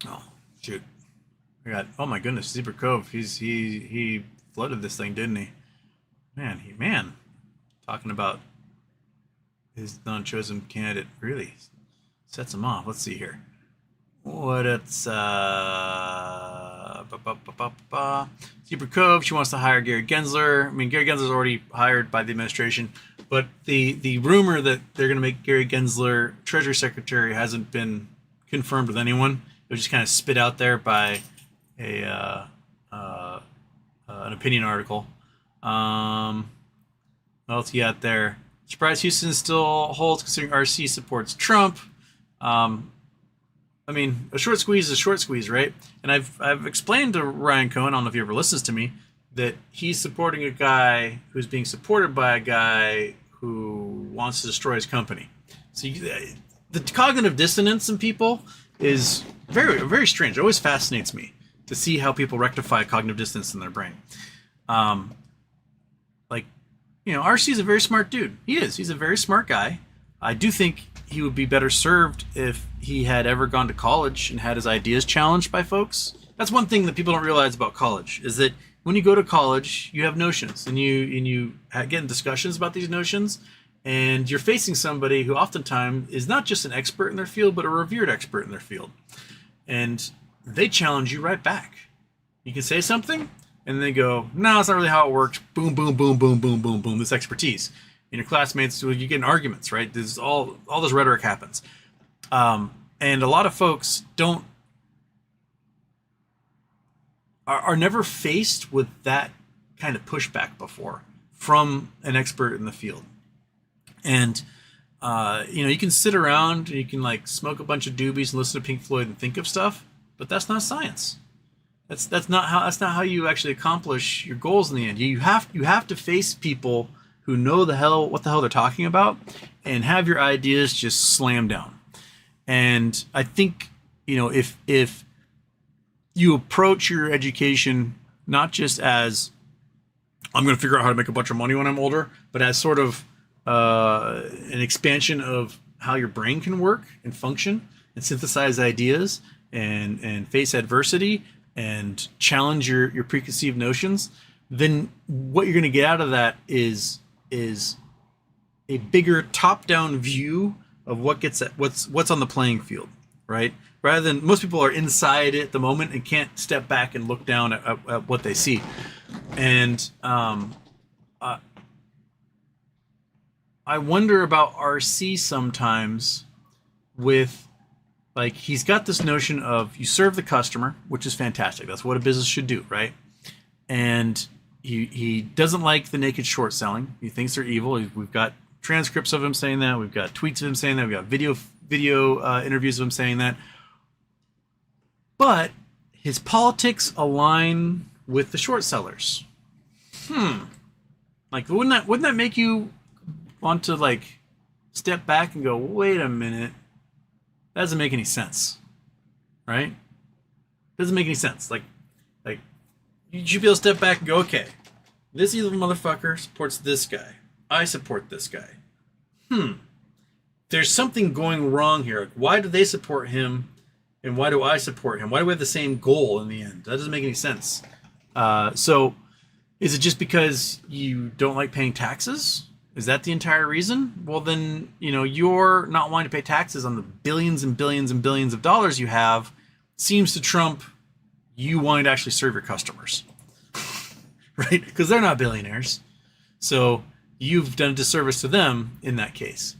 Oh, shoot. I got, oh my goodness, Zebra Cove. He flooded this thing, didn't he? Man, talking about his non-chosen candidate really sets him off. Let's see here. What it's Zebra Cove. She wants to hire Gary Gensler. I mean, Gary Gensler's already hired by the administration, but the rumor that they're going to make Gary Gensler Treasury Secretary hasn't been confirmed with anyone. It was just kind of spit out there by an opinion article. What else you got there? Surprise Houston still holds considering RC supports Trump. I mean, a short squeeze is a short squeeze, right? And I've explained to Ryan Cohen, I don't know if he ever listens to me, that he's supporting a guy who's being supported by a guy who wants to destroy his company. So the cognitive dissonance in people is very, very strange. It always fascinates me to see how people rectify cognitive dissonance in their brain. RC is a very smart dude. He is. He's a very smart guy. I do think he would be better served if he had ever gone to college and had his ideas challenged by folks. That's one thing that people don't realize about college, is that when you go to college, you have notions and you get in discussions about these notions, and you're facing somebody who oftentimes is not just an expert in their field, but a revered expert in their field. And they challenge you right back. You can say something, and they go, no, that's not really how it works. Boom, boom, boom, boom, boom, boom, boom. This expertise. And your classmates, you get in arguments, right? There's all this rhetoric happens. And a lot of folks are never faced with that kind of pushback before from an expert in the field. And, you can sit around and you can smoke a bunch of doobies and listen to Pink Floyd and think of stuff, but that's not science. That's not how you actually accomplish your goals in the end. You have to face people who know what the hell they're talking about, and have your ideas just slammed down. And I think, if you approach your education not just as, I'm going to figure out how to make a bunch of money when I'm older, but as sort of an expansion of how your brain can work and function and synthesize ideas and face adversity and challenge your preconceived notions, then what you're going to get out of that is a bigger top-down view of what's on the playing field, right? Rather than, most people are inside it at the moment and can't step back and look down at what they see. And I wonder about RC sometimes with, he's got this notion of you serve the customer, which is fantastic. That's what a business should do, right? And he doesn't like the naked short selling. He thinks they're evil. We've got transcripts of him saying that. We've got tweets of him saying that. We've got video interviews of him saying that. But his politics align with the short sellers. Wouldn't that make you want to step back and go, wait a minute, that doesn't make any sense, right? Doesn't make any sense. You should be able to step back and go, okay, this evil motherfucker supports this guy. I support this guy. There's something going wrong here. Why do they support him, and why do I support him? Why do we have the same goal in the end? That doesn't make any sense. So is it just because you don't like paying taxes? Is that the entire reason? Well, then, you're not wanting to pay taxes on the billions and billions and billions of dollars you have seems to trump you wanting to actually serve your customers, right? Because they're not billionaires. So you've done a disservice to them in that case.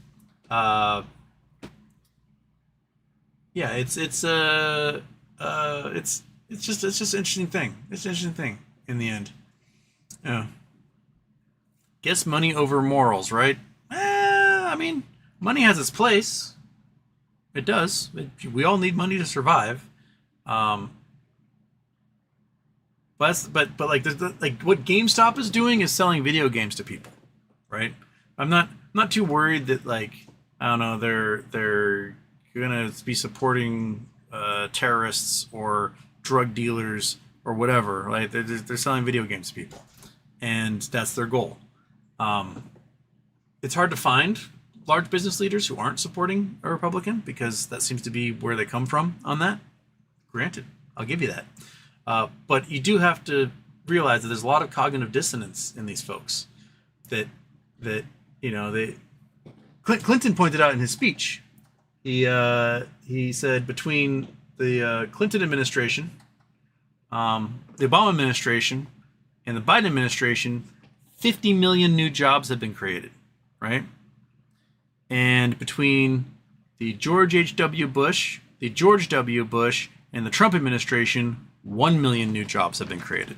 It's just an interesting thing. It's an interesting thing in the end. Yeah. Guess money over morals, right? Money has its place. It does. We all need money to survive. But like like what GameStop is doing is selling video games to people, right? I'm not too worried that like I don't know they're gonna be supporting terrorists or drug dealers or whatever. Right? They're selling video games to people, and that's their goal. It's hard to find large business leaders who aren't supporting a Republican because that seems to be where they come from on that. Granted, I'll give you that. But you do have to realize that there's a lot of cognitive dissonance in these folks. That you know Clinton pointed out in his speech. He said between the Clinton administration, the Obama administration, and the Biden administration, 50 million new jobs have been created, right? And between the George H.W. Bush, the George W. Bush, and the Trump administration, 1 million new jobs have been created.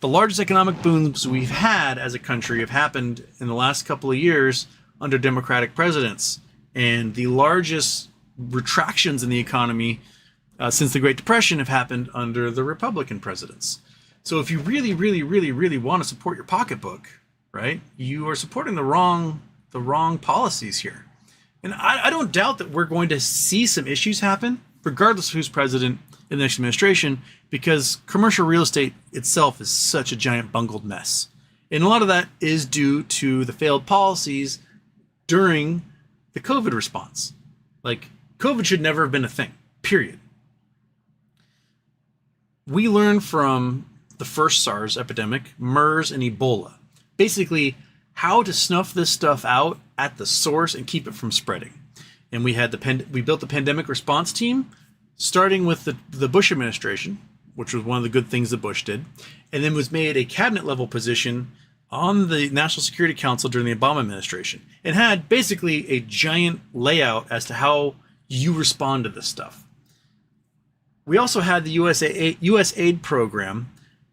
The largest economic booms we've had as a country have happened in the last couple of years under Democratic presidents. And the largest retractions in the economy since the Great Depression have happened under the Republican presidents. So if you really, really, really, really want to support your pocketbook, right, you are supporting the wrong policies here. And I don't doubt that we're going to see some issues happen, regardless of who's president in the next administration, because commercial real estate itself is such a giant bungled mess. And a lot of that is due to the failed policies during the COVID response. Like, COVID should never have been a thing, period. We learned from the first SARS epidemic, MERS, and Ebola. Basically, how to snuff this stuff out at the source and keep it from spreading. And we built the pandemic response team, starting with the Bush administration, which was one of the good things that Bush did, and then was made a cabinet level position on the National Security Council during the Obama administration, and had basically a giant layout as to how you respond to this stuff. We also had the US aid program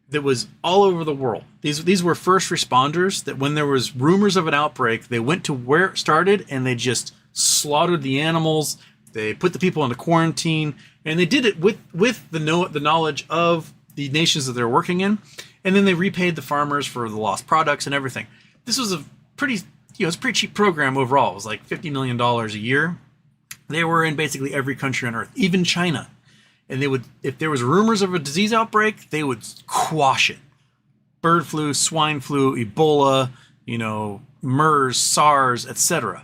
that was all over the world. These were first responders that when there was rumors of an outbreak, they went to where it started and they just slaughtered the animals. They put the people into quarantine, and they did it with the knowledge of the nations that they're working in. And then they repaid the farmers for the lost products and everything. This was a pretty cheap program overall. It was like $50 million a year. They were in basically every country on earth, even China. And they would, if there was rumors of a disease outbreak, they would quash it. Bird flu, swine flu, Ebola, MERS, SARS, etc.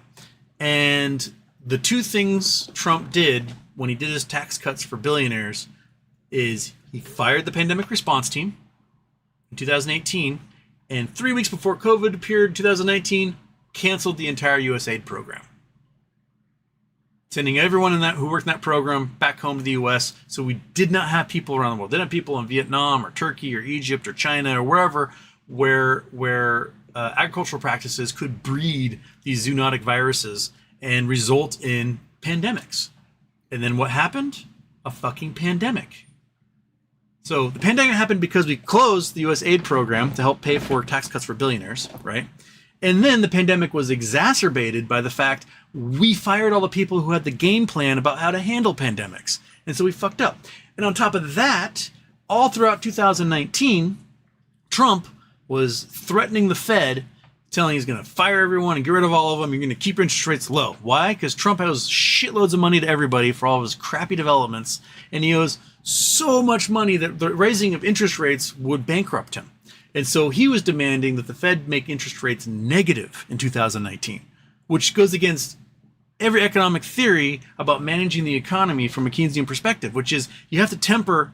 And the two things Trump did when he did his tax cuts for billionaires is he fired the pandemic response team in 2018, and 3 weeks before COVID appeared in 2019, canceled the entire USAID program, sending everyone who worked in that program back home to the U.S. So we did not have people around the world. Didn't have people in Vietnam or Turkey or Egypt or China or wherever where agricultural practices could breed these zoonotic viruses and result in pandemics. And then what happened? A fucking pandemic. So the pandemic happened because we closed the U.S. aid program to help pay for tax cuts for billionaires, right? And then the pandemic was exacerbated by the fact we fired all the people who had the game plan about how to handle pandemics. And so we fucked up. And on top of that, all throughout 2019, Trump was threatening the Fed, telling he's going to fire everyone and get rid of all of them. You're going to keep interest rates low. Why? Because Trump owes shitloads of money to everybody for all of his crappy developments. And he owes so much money that the raising of interest rates would bankrupt him. And so he was demanding that the Fed make interest rates negative in 2019, which goes against every economic theory about managing the economy from a Keynesian perspective, which is you have to temper,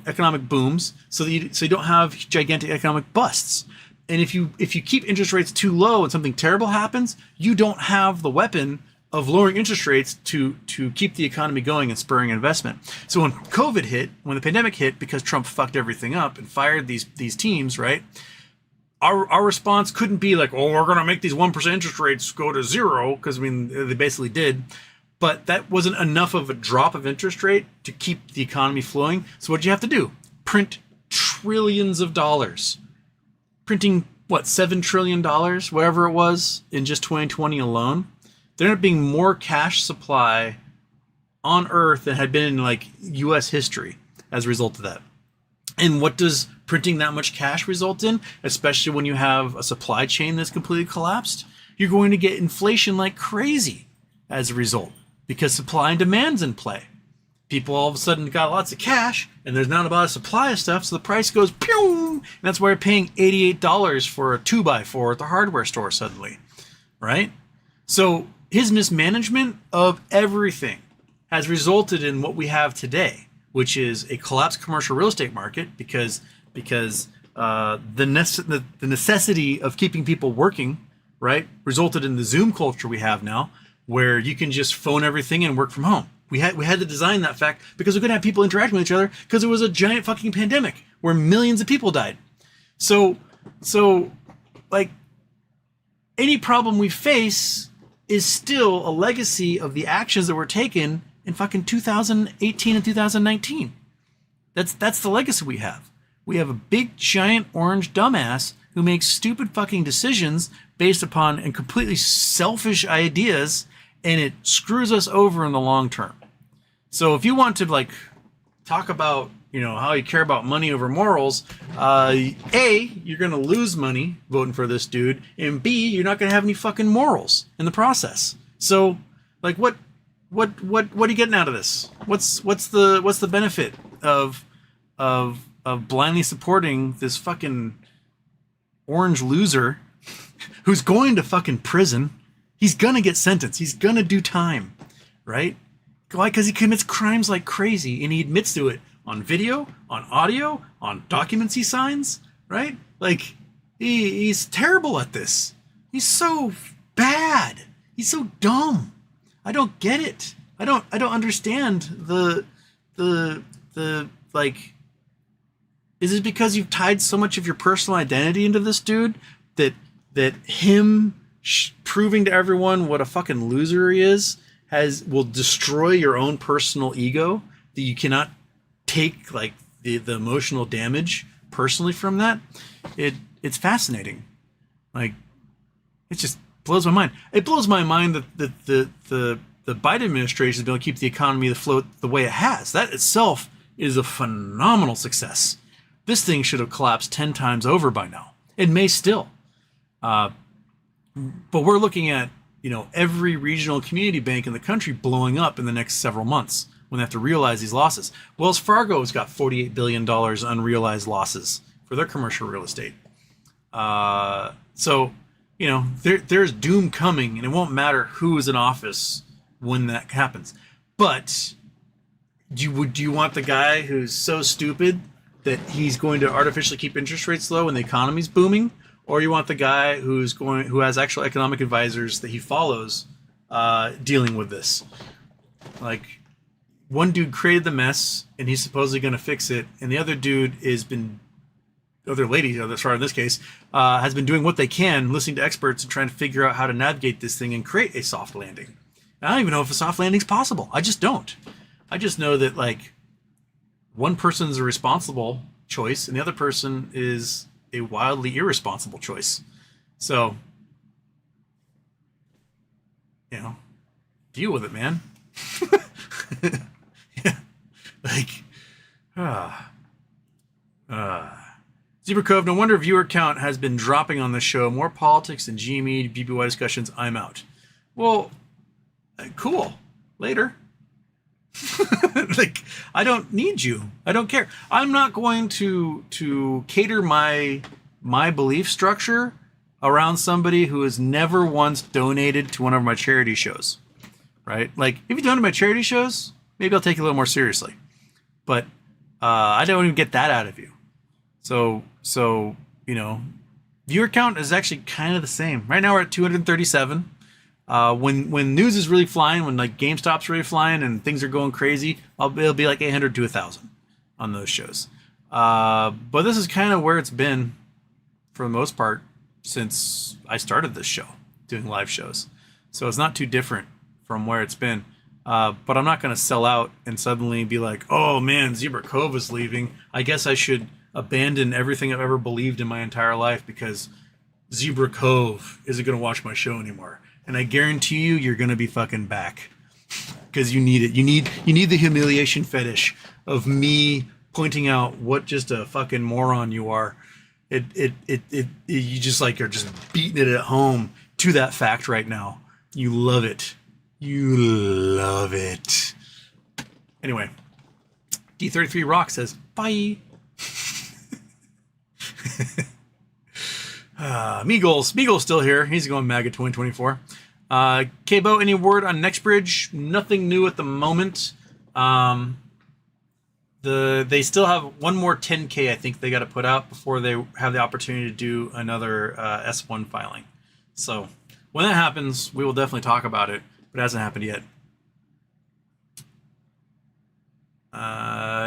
economic booms so you don't have gigantic economic busts. And if you keep interest rates too low and something terrible happens, you don't have the weapon of lowering interest rates to keep the economy going and spurring investment. So when COVID hit, when the pandemic hit, because Trump fucked everything up and fired these teams, right? Our response couldn't be like, oh, we're going to make these 1% interest rates go to zero, because they basically did. But that wasn't enough of a drop of interest rate to keep the economy flowing. So what did you have to do? Print trillions of dollars. Printing, $7 trillion, whatever it was, in just 2020 alone. There ended up being more cash supply on Earth than had been in U.S. history as a result of that. And what does printing that much cash result in? Especially when you have a supply chain that's completely collapsed, you're going to get inflation like crazy as a result, because supply and demand's in play. People all of a sudden got lots of cash, and there's not about a supply of stuff, so the price goes pew, and that's why you're paying $88 for a 2x4 at the hardware store suddenly, right? So his mismanagement of everything has resulted in what we have today, which is a collapsed commercial real estate market because the necessity of keeping people working, right, resulted in the Zoom culture we have now, where you can just phone everything and work from home. We had to design that fact because we couldn't have people interacting with each other because it was a giant fucking pandemic where millions of people died. So like any problem we face is still a legacy of the actions that were taken in fucking 2018 and 2019. That's the legacy we have. We have a big giant orange dumbass who makes stupid fucking decisions based upon and completely selfish ideas, and it screws us over in the long term. So if you want to like talk about, you know, how you care about money over morals, A, you're going to lose money voting for this dude, and B, you're not going to have any fucking morals in the process. So like what are you getting out of this? What's the benefit of blindly supporting this fucking orange loser who's going to fucking prison? He's going to get sentenced. He's going to do time, right? Why? Because he commits crimes like crazy, and he admits to it on video, on audio, on documents he signs, right? Like, he's terrible at this. He's so bad. He's so dumb. I don't get it. I don't understand the like, is it because you've tied so much of your personal identity into this dude that him proving to everyone what a fucking loser he is will destroy your own personal ego, that you cannot take like the emotional damage personally from that? It's fascinating. Like, it just blows my mind. It blows my mind that the Biden administration has been able to keep the economy afloat the way it has. That itself is a phenomenal success. This thing should have collapsed 10 times over by now. It may still. But we're looking at, you know, every regional community bank in the country blowing up in the next several months when they have to realize these losses. Wells Fargo's got $48 billion unrealized losses for their commercial real estate. So, you know, there's doom coming, and it won't matter who is in office when that happens. But do you want the guy who's so stupid that he's going to artificially keep interest rates low when the economy's booming? Or you want the guy who has actual economic advisors that he follows dealing with this? Like, one dude created the mess and he's supposedly going to fix it, and the other dude other lady, sorry, in this case, has been doing what they can, listening to experts and trying to figure out how to navigate this thing and create a soft landing. And I don't even know if a soft landing's possible. I just don't. I just know that, like, one person's a responsible choice and the other person is a wildly irresponsible choice. So, you know, deal with it, man. Yeah. Like, Zebra Cove, no wonder viewer count has been dropping on the show. More politics and GME, BBY discussions. I'm out. Well, cool. Later. Like, I don't need you. I don't care. I'm not going to cater my belief structure around somebody who has never once donated to one of my charity shows, right? Like, if you donate to my charity shows, maybe I'll take it a little more seriously. But I don't even get that out of you. So you know, viewer count is actually kind of the same. Right now we're at 237. When news is really flying, when like GameStop's really flying and things are going crazy, it'll be like 800 to 1,000 on those shows. But this is kind of where it's been for the most part since I started this show, doing live shows. So it's not too different from where it's been. But I'm not going to sell out and suddenly be like, oh man, Zebra Cove is leaving. I guess I should abandon everything I've ever believed in my entire life because Zebra Cove isn't going to watch my show anymore. And I guarantee you, you're going to be fucking back because you need it. You need the humiliation fetish of me pointing out what just a fucking moron you are. You just like are just beating it at home to that fact right now. You love it. You love it. Anyway, D33 Rock says, bye. Meagle's still here. He's going MAGA 2024. K-Bo, any word on Next Bridge? Nothing new at the moment. They still have one more 10K, I think they got to put out before they have the opportunity to do another S1 filing. So when that happens, we will definitely talk about it, but it hasn't happened yet.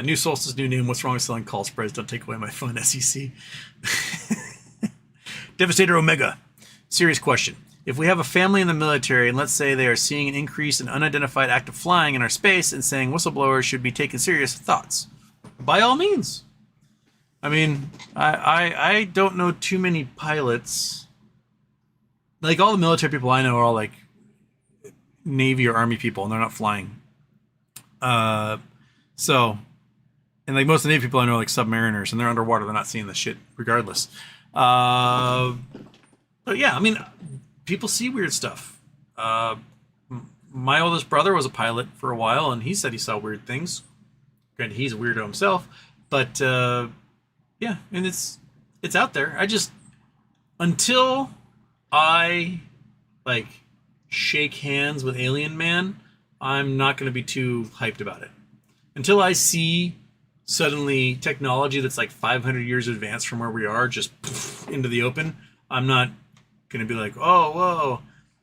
New Solstice, new name. What's wrong with selling call spreads? Don't take away my fun, SEC. Devastator Omega. Serious question. If we have a family in the military and let's say they are seeing an increase in unidentified active flying in our space and saying whistleblowers should be taken serious, thoughts? By all means. I mean, I don't know too many pilots. Like all the military people I know are all like Navy or Army people and they're not flying. So, and like most of the Navy people I know are like submariners and they're underwater. They're not seeing this shit regardless. But yeah, I mean, people see weird stuff. My oldest brother was a pilot for a while, and he said he saw weird things. Granted, he's a weirdo himself, but yeah, and it's out there. Until I like shake hands with Alien Man, I'm not going to be too hyped about it. Until I see suddenly technology that's like 500 years advanced from where we are just into the open, I'm not going to be like, oh, whoa.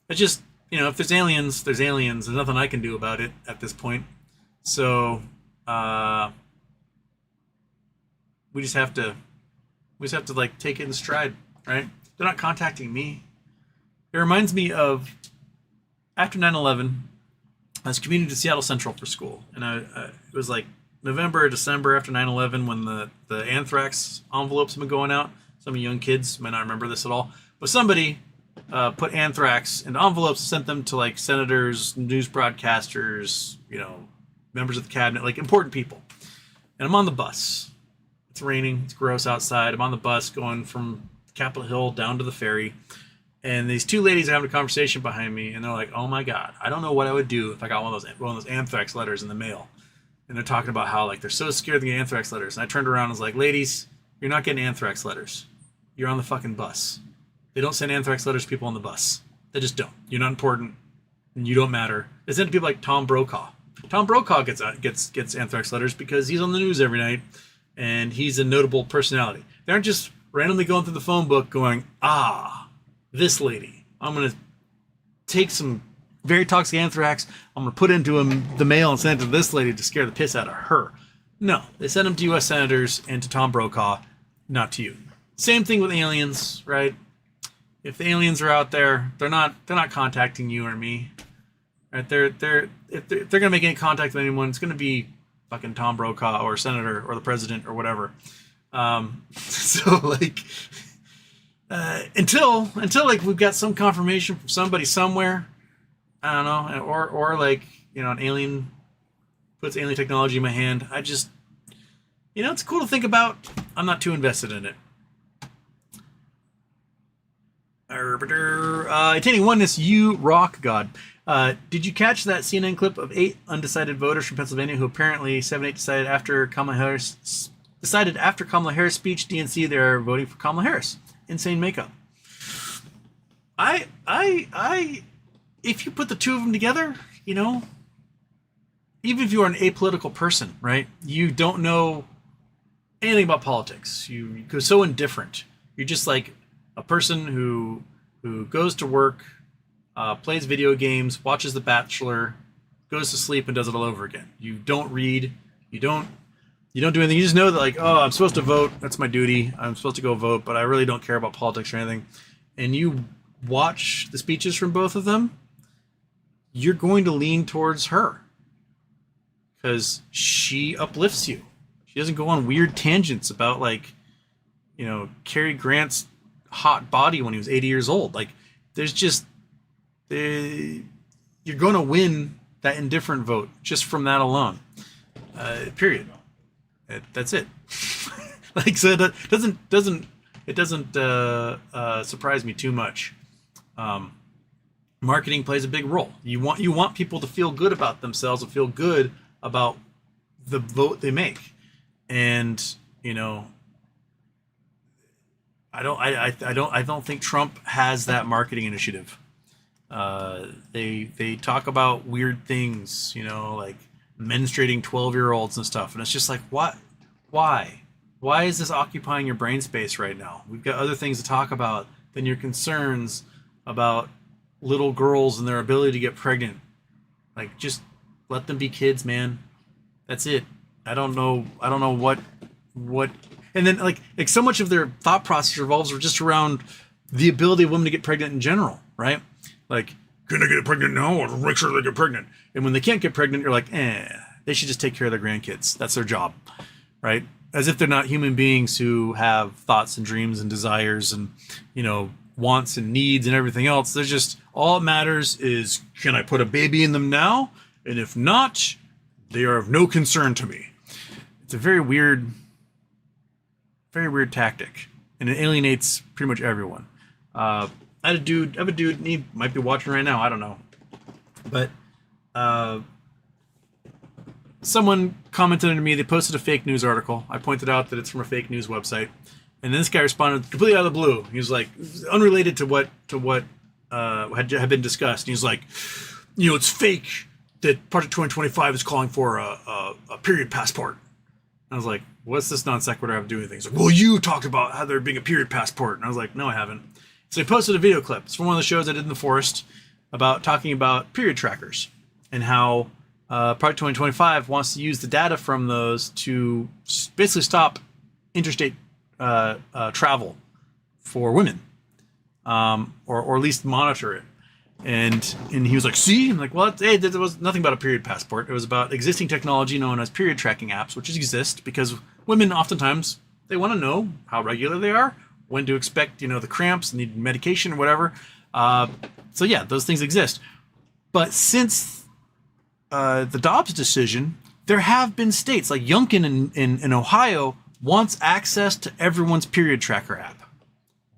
It's just, if there's aliens, there's aliens. There's nothing I can do about it at this point. So we just have to like take it in stride, right? They're not contacting me. It reminds me of after 9/11, I was commuting to Seattle Central for school, and it was like November or December after 9/11 when the anthrax envelopes have been going out. Some of you young kids might not remember this at all, but somebody put anthrax in envelopes and sent them to like senators, news broadcasters, members of the cabinet, like important people. And I'm on the bus. It's raining. It's gross outside. I'm on the bus going from Capitol Hill down to the ferry. And these two ladies are having a conversation behind me, and they're like, "Oh my God, I don't know what I would do if I got one of those anthrax letters in the mail." And they're talking about how like they're so scared to get anthrax letters. And I turned around and was like, "Ladies, you're not getting anthrax letters. You're on the fucking bus. They don't send anthrax letters to people on the bus. They just don't. You're not important, and you don't matter." They send it to people like Tom Brokaw. Tom Brokaw gets anthrax letters because he's on the news every night, and he's a notable personality. They aren't just randomly going through the phone book going, this lady, I'm going to take some very toxic anthrax, I'm going to put into the mail and send it to this lady to scare the piss out of her. No, they send them to U.S. senators and to Tom Brokaw, not to you. Same thing with aliens, right? If the aliens are out there, they're not contacting you or me. Right? If they're going to make any contact with anyone, it's going to be fucking Tom Brokaw or senator or the president or whatever. So like until like we've got some confirmation from somebody somewhere, I don't know, or like an alien puts alien technology in my hand. I just it's cool to think about. I'm not too invested in it. Attaining oneness, you rock God. Did you catch that CNN clip of 8 undecided voters from Pennsylvania who apparently 7-8 decided after Kamala Harris speech DNC they're voting for Kamala Harris? Insane makeup. I if you put the two of them together, even if you are an apolitical person, right? You don't know anything about politics. You go so indifferent. You're just like a person who goes to work, plays video games, watches The Bachelor, goes to sleep, and does it all over again. You don't read. You don't do anything. You just know that like, I'm supposed to vote. That's my duty. I'm supposed to go vote, but I really don't care about politics or anything. And you watch the speeches from both of them, you're going to lean towards her because she uplifts you. She doesn't go on weird tangents about like, Cary Grant's hot body when he was 80 years old. Like there's just, you're going to win that indifferent vote just from that alone. Period. That's it. Like, so that doesn't surprise me too much. Marketing plays a big role. You want people to feel good about themselves, and feel good about the vote they make. And I don't think Trump has that marketing initiative. They talk about weird things, like menstruating 12-year-olds and stuff, and it's just like, what? Why is this occupying your brain space right now? We've got other things to talk about than your concerns about little girls and their ability to get pregnant. Like, just let them be kids, man. That's it. I don't know what, and then like so much of their thought process revolves just around the ability of women to get pregnant in general, right? Like, can they get pregnant now, or make sure they get pregnant? And when they can't get pregnant, you're like, they should just take care of their grandkids. That's their job, right? As if they're not human beings who have thoughts and dreams and desires and, wants and needs and everything else. They're just, all that matters is, can I put a baby in them now? And if not, they are of no concern to me. It's a very weird tactic, and it alienates pretty much everyone. I have a dude, and he might be watching right now, I don't know. But someone commented to me, they posted a fake news article. I pointed out that it's from a fake news website. And then this guy responded completely out of the blue. He was like, unrelated to what had been discussed. And he was like, it's fake that Project 2025 is calling for a period passport. And I was like, what's this non sequitur have to do with anything? He's like, well, you talked about how there being a period passport. And I was like, no, I haven't. So he posted a video clip. It's from one of the shows I did in the forest about talking about period trackers and how Project 2025 wants to use the data from those to basically stop interstate travel for women, or at least monitor it. And he was like, see? I'm like, well, there was nothing about a period passport. It was about existing technology known as period tracking apps, which exist because women oftentimes, they want to know how regular they are, when to expect, the cramps, need medication or whatever. So yeah, those things exist. But since the Dobbs decision, there have been states like Yunkin in Ohio wants access to everyone's period tracker app.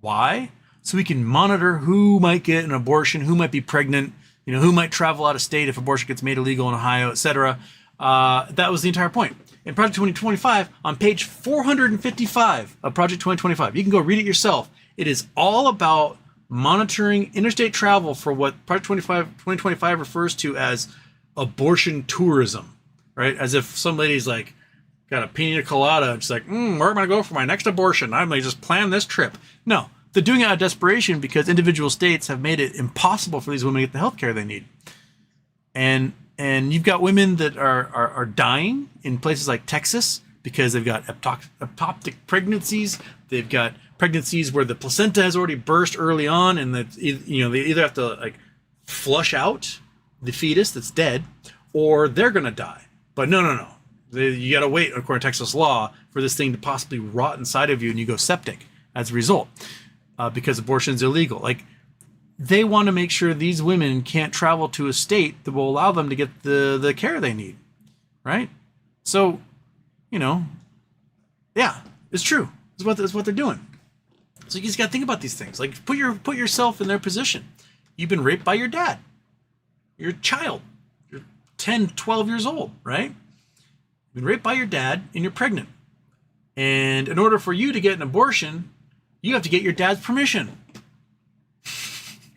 Why? So we can monitor who might get an abortion, who might be pregnant, who might travel out of state if abortion gets made illegal in Ohio, etc. That was the entire point. In Project 2025, on page 455 of Project 2025, you can go read it yourself. It is all about monitoring interstate travel for what Project 2025 refers to as abortion tourism, right? As if some lady's like, got a pina colada, and she's like, where am I going to go for my next abortion? I'm going to just plan this trip. No, they're doing it out of desperation because individual states have made it impossible for these women to get the health care they need. And you've got women that are dying in places like Texas because they've got ectopic pregnancies. They've got pregnancies where the placenta has already burst early on, and that they either have to like flush out the fetus that's dead, or they're going to die. But no. You got to wait, according to Texas law, for this thing to possibly rot inside of you and you go septic as a result, because abortion is illegal. Like, they want to make sure these women can't travel to a state that will allow them to get the care they need, right? So, yeah, it's true. It's what they're doing. So you just got to think about these things. Like, put yourself in their position. You've been raped by your dad. You're a child. You're 10, 12 years old, right? You've been raped by your dad and you're pregnant. And in order for you to get an abortion, you have to get your dad's permission,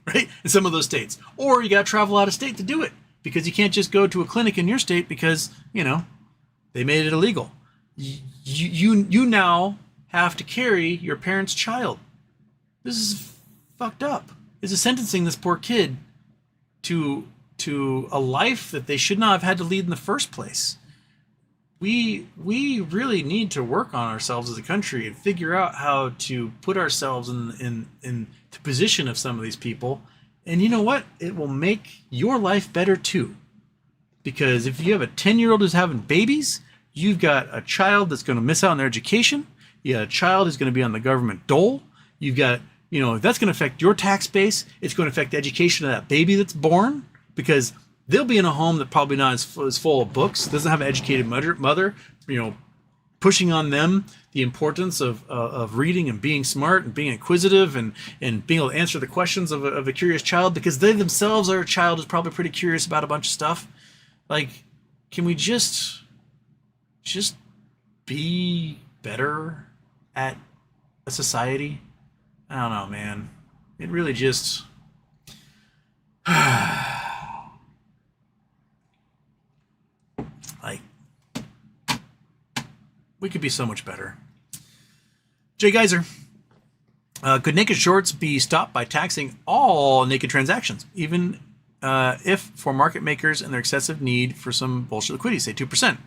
right? In some of those states. Or you got to travel out of state to do it, because you can't just go to a clinic in your state because, they made it illegal. You now have to carry your parent's child. This is fucked up. This is sentencing this poor kid to a life that they should not have had to lead in the first place. We really need to work on ourselves as a country and figure out how to put ourselves in the position of some of these people. And you know what? It will make your life better too. Because if you have a 10-year-old who's having babies, you've got a child that's going to miss out on their education. You got a child who's going to be on the government dole. You've got, that's going to affect your tax base. It's going to affect the education of that baby that's born, because they'll be in a home that probably not is full of books, doesn't have an educated mother, pushing on them the importance of reading and being smart and being inquisitive and being able to answer the questions of a curious child, because they themselves are a child who's probably pretty curious about a bunch of stuff. Like, can we just be better at a society? I don't know, man. It really just... like, we could be so much better. Jay Geyser. Could naked shorts be stopped by taxing all naked transactions, even if for market makers and their excessive need for some bullshit liquidity, say 2%?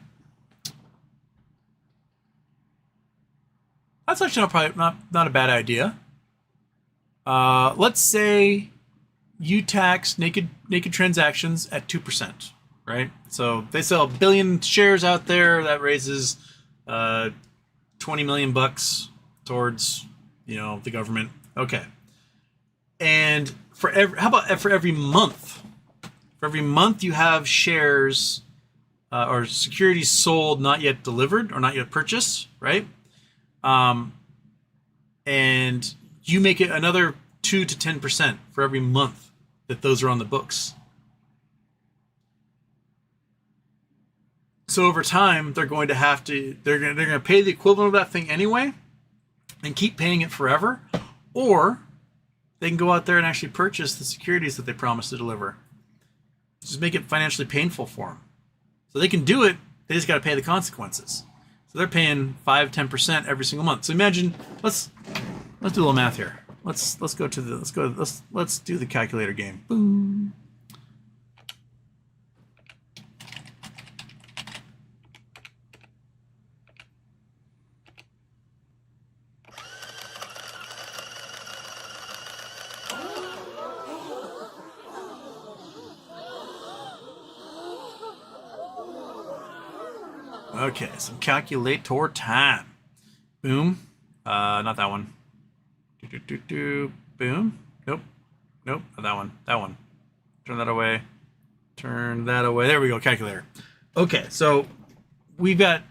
That's actually probably not a bad idea. Let's say you tax naked transactions at 2%, right? So they sell 1 billion shares out there. That raises 20 million bucks towards, the government. Okay. And how about for every month? For every month you have shares or securities sold, not yet delivered or not yet purchased, right? And you make it another 2 to 10% for every month that those are on the books. So over time, they're going to pay the equivalent of that thing anyway and keep paying it forever, or they can go out there and actually purchase the securities that they promised to deliver. Just make it financially painful for them. So they can do it, they just got to pay the consequences. So they're paying 5-10% every single month. So imagine, let's do a little math here. Let's do the calculator game. Boom. Okay, some calculator time. Boom. Not that one. Boom. Nope. Not that one. That one. Turn that away. There we go. Calculator. Okay, so we've got,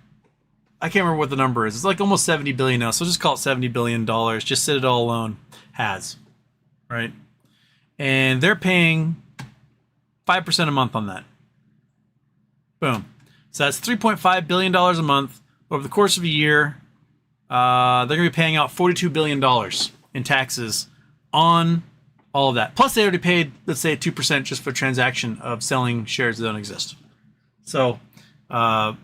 I can't remember what the number is. It's like almost 70 billion now. So just call it $70 billion. Just Citadel alone has, right? And they're paying 5% a month on that. Boom. So that's $3.5 billion a month. Over the course of a year, they're going to be paying out $42 billion in taxes on all of that. Plus, they already paid, let's say, 2% just for transaction of selling shares that don't exist. So, so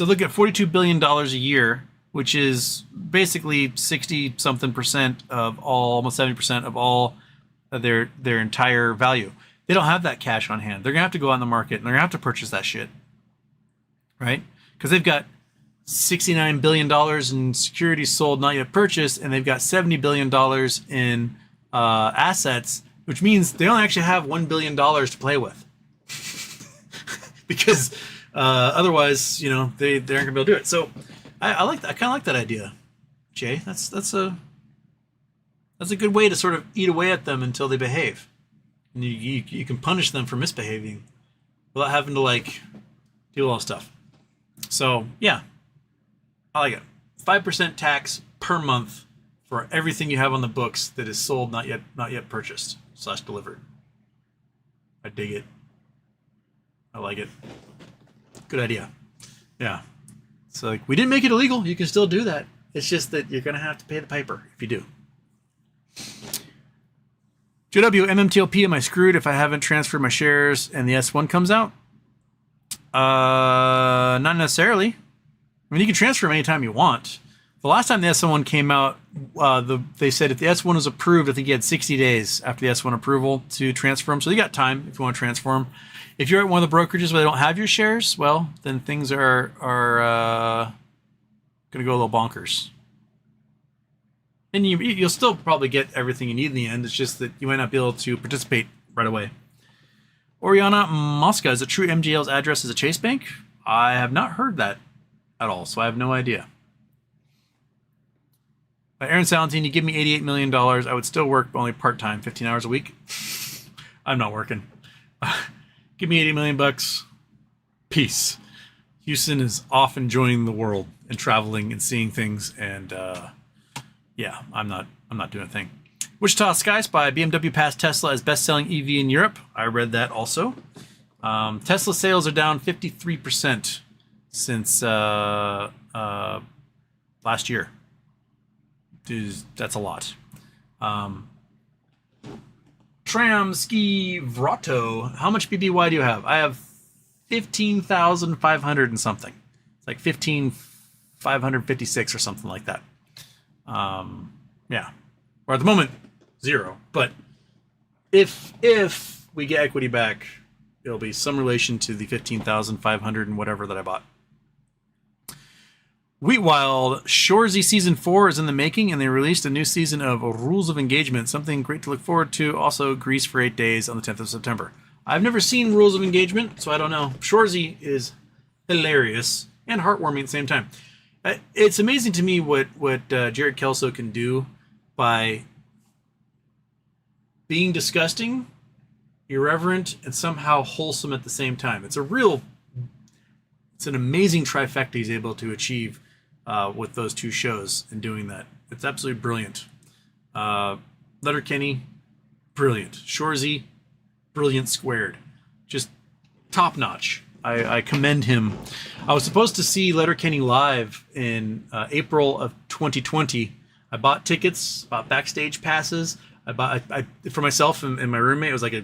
look at $42 billion a year, which is basically 60-something% of all, almost 70% of all of their entire value. They don't have that cash on hand. They're going to have to go out in the market and they're going to have to purchase that shit. Right? Because they've got $69 billion in securities sold, not yet purchased, and they've got $70 billion in assets, which means they don't actually have $1 billion to play with. Because otherwise, they aren't going to be able to do it. So I like that. I kind of like that idea, Jay. That's a good way to sort of eat away at them until they behave. And you can punish them for misbehaving without having to do all stuff. So yeah, I like it. 5% tax per month for everything you have on the books that is sold, not yet purchased / delivered. I dig it. I like it. Good idea. Yeah. So we didn't make it illegal. You can still do that. It's just that you're going to have to pay the piper if you do. JW, MMTLP, am I screwed if I haven't transferred my shares and the S1 comes out? Not necessarily. I mean, you can transfer them anytime you want. The last time the S1 came out, they said if the S1 was approved, I think you had 60 days after the S1 approval to transfer them. So you got time if you want to transfer them. If you're at one of the brokerages where they don't have your shares, well, then things are going to go a little bonkers. And you'll still probably get everything you need in the end. It's just that you might not be able to participate right away. Oriana Mosca, is it true MGL's address is a Chase Bank? I have not heard that at all, so I have no idea. Aaron Salentine, you give me $88 million, I would still work, but only part-time, 15 hours a week. I'm not working. Give me $80 million bucks. Peace. Houston is off enjoying the world and traveling and seeing things, and yeah, I'm not doing a thing. Wichita Sky Spy, BMW passed Tesla as best-selling EV in Europe. I read that also. Tesla sales are down 53% since last year. That's a lot. Tram Ski Vrato, how much BBY do you have? I have 15,500 and something. It's like 15,556 or something like that. Yeah. Or at the moment, 0. But if we get equity back, it'll be some relation to the 15,500 and whatever that I bought. Wheatwild, Shoresy Season 4 is in the making, and they released a new season of Rules of Engagement, something great to look forward to. Also, Grease for 8 days on the 10th of September. I've never seen Rules of Engagement, so I don't know. Shoresy is hilarious and heartwarming at the same time. It's amazing to me what Jared Kelso can do by being disgusting, irreverent, and somehow wholesome at the same time. It's an amazing trifecta he's able to achieve with those two shows and doing that. It's absolutely brilliant. Letterkenny, brilliant. Shoresy, brilliant squared. Just top notch. I commend him. I was supposed to see Letterkenny live in April of 2020. I bought tickets, bought backstage passes. I for myself and my roommate. It was like a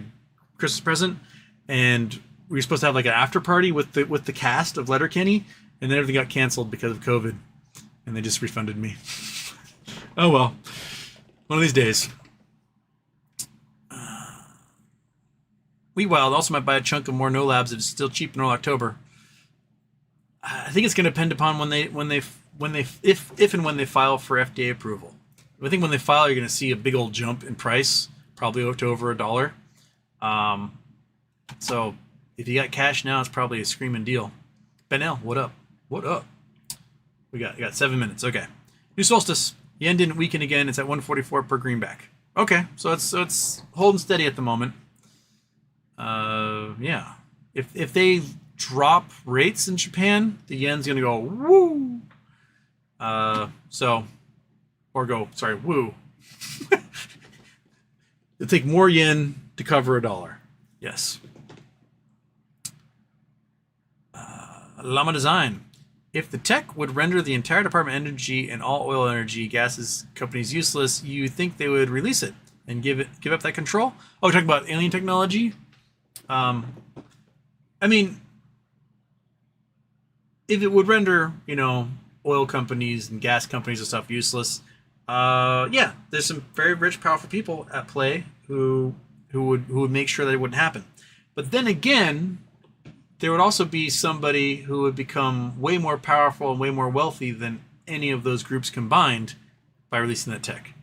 Christmas present, and we were supposed to have like an after party with the cast of Letterkenny, and then everything got canceled because of COVID, and they just refunded me. Oh well, one of these days. Wheatwild also might buy a chunk of more No Labs if it's still cheap in early October. I think it's going to depend upon if and when they file for FDA approval. I think when they file, you're going to see a big old jump in price, probably up to over $1. So if you got cash now, it's probably a screaming deal. Ben L, what up? What up? We got 7 minutes. Okay. New Solstice. Yen didn't weaken again. It's at 144 per greenback. Okay, so it's holding steady at the moment. Yeah. If they drop rates in Japan, the yen's gonna go woo. Woo. It'll take more yen to cover $1. Yes. Llama Design. If the tech would render the entire Department of Energy and all oil energy gases companies useless, you think they would release it and give up that control? Oh, we're talking about alien technology? I mean, if it would render, oil companies and gas companies and stuff useless, yeah, there's some very rich, powerful people at play who would make sure that it wouldn't happen. But then again, there would also be somebody who would become way more powerful and way more wealthy than any of those groups combined by releasing that tech.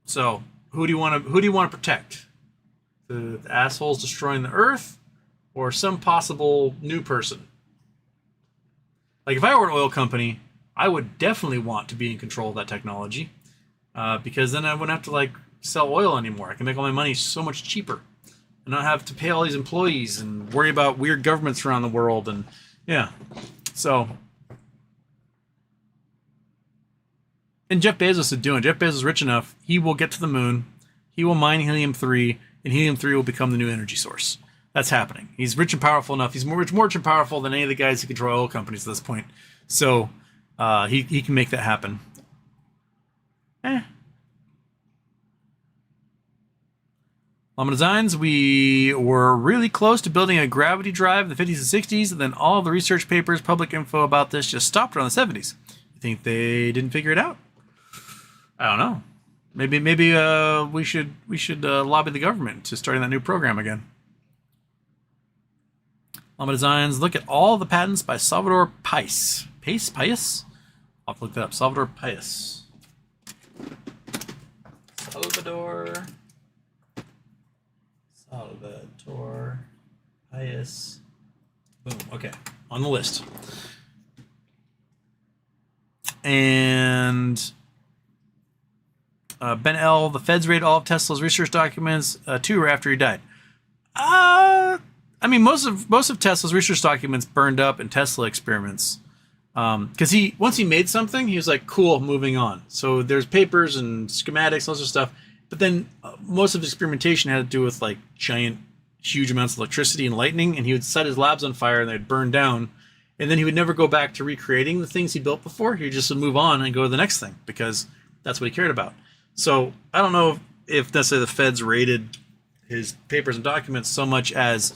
So, who do you want to protect? The assholes destroying the Earth, or some possible new person? Like, if I were an oil company, I would definitely want to be in control of that technology, because then I wouldn't have to sell oil anymore. I can make all my money so much cheaper, and not have to pay all these employees and worry about weird governments around the world. And yeah, so. And Jeff Bezos is doing. Jeff Bezos is rich enough. He will get to the moon. He will mine helium-3, and helium-3 will become the new energy source. That's happening. He's rich and powerful enough. He's more rich and powerful than any of the guys who control oil companies at this point. So he can make that happen. Llama Designs, we were really close to building a gravity drive in the 50s and 60s, and then all the research papers, public info about this just stopped around the 70s. You think they didn't figure it out? I don't know. Maybe we should lobby the government to starting that new program again. Llama Designs, look at all the patents by Salvador Pais. Pais? I'll have to look that up. Salvador Pais. Salvador Pais. Boom. Okay. On the list. And Ben L., the feds raided all of Tesla's research documents 2 years after he died. I I mean, most of Tesla's research documents burned up in Tesla experiments. Because once he made something, he was like, cool, moving on. So there's papers and schematics, all sorts of stuff. But then most of his experimentation had to do with like giant, huge amounts of electricity and lightning. And he would set his labs on fire and they'd burn down. And then he would never go back to recreating the things he built before. He would just move on and go to the next thing because that's what he cared about. So I don't know if necessarily the feds raided his papers and documents so much as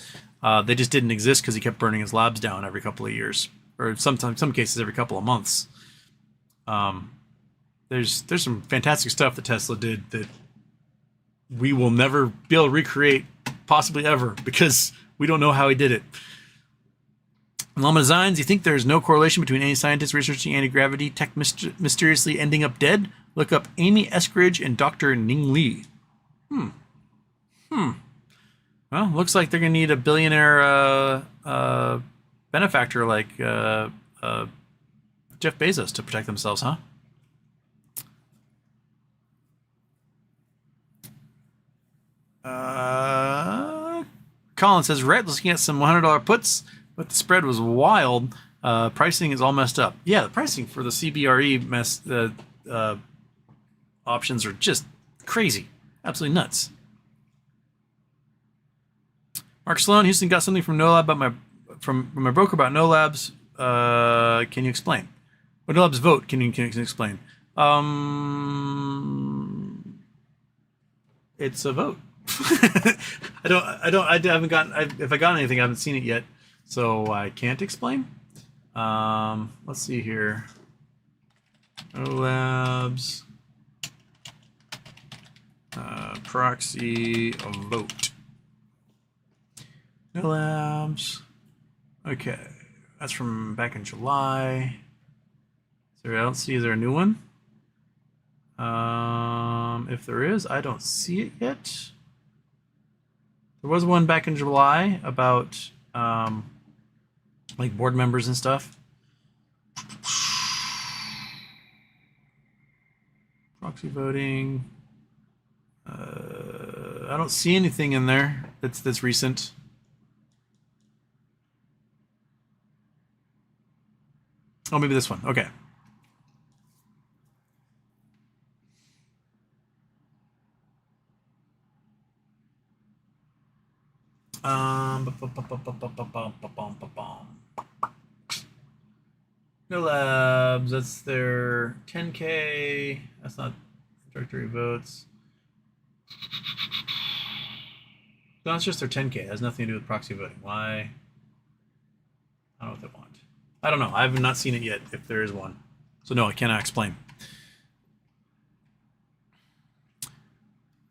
they just didn't exist because he kept burning his labs down every couple of years. Or sometimes, some cases, every couple of months. There's some fantastic stuff that Tesla did that we will never be able to recreate, possibly ever, because we don't know how he did it. Llama Designs, you think there's no correlation between any scientists researching anti-gravity tech mysteriously ending up dead? Look up Amy Eskridge and Dr. Ning Li. Well, looks like they're going to need a billionaire benefactor like Jeff Bezos to protect themselves, huh? Colin says, right, looking at some $100 puts, but the spread was wild. Pricing is all messed up. Yeah, the pricing for the CBRE options are just crazy. Absolutely nuts. Mark Sloan, Houston got something from No Lab about from my broker about No Labs. Can you explain? What No Labs vote? Can you explain? It's a vote. I haven't gotten. If I got anything, I haven't seen it yet, so I can't explain. Let's see here. No Labs proxy vote. No Labs. Okay, that's from back in July. So I don't see. Is there a new one? If there is, I don't see it yet. There was one back in July about like board members and stuff. Proxy voting. I don't see anything in there that's recent. Oh, maybe this one. Okay. No Labs, that's their 10K. That's not directory votes. No, it's just their 10K. It has nothing to do with proxy voting. Why? I don't know what they want. I don't know. I have not seen it yet, if there is one. So no, I cannot explain.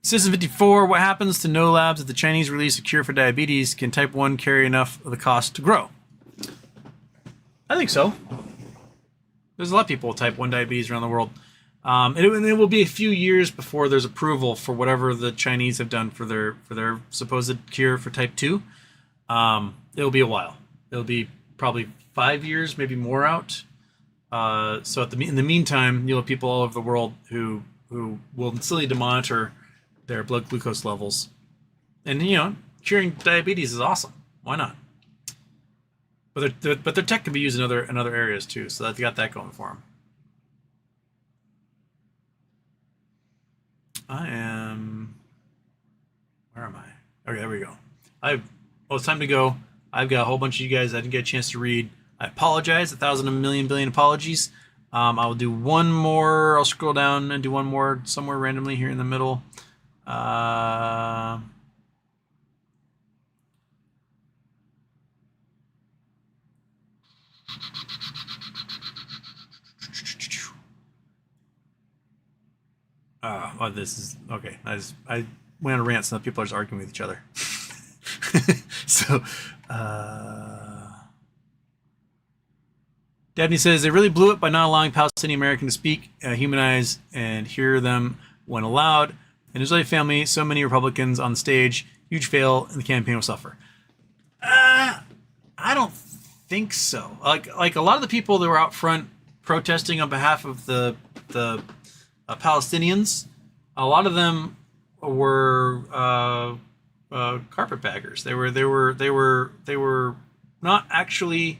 Citizen 54, what happens to No Labs if the Chinese release a cure for diabetes? Can type 1 carry enough of the cost to grow? I think so. There's a lot of people with type 1 diabetes around the world. And it will be a few years before there's approval for whatever the Chinese have done for their supposed cure for type 2. It'll be a while. It'll be probably 5 years, maybe more out. So in the meantime, you'll have people all over the world who will still need to monitor their blood glucose levels. And, curing diabetes is awesome. Why not? But their tech can be used in other areas too, so they've got that going for them. Where am I? Okay, there we go. It's time to go. I've got a whole bunch of you guys I didn't get a chance to read. I apologize, 1,000, a million, billion apologies. I will do one more. I'll scroll down and do one more somewhere randomly here in the middle. This is okay. I went on a rant, so people are just arguing with each other. So, Dabney says they really blew it by not allowing Palestinian American to speak, humanize, and hear them when allowed. An Israeli family, so many Republicans on the stage, huge fail, and the campaign will suffer. I don't think so. Like a lot of the people that were out front protesting on behalf of the Palestinians, a lot of them were carpetbaggers. They were not actually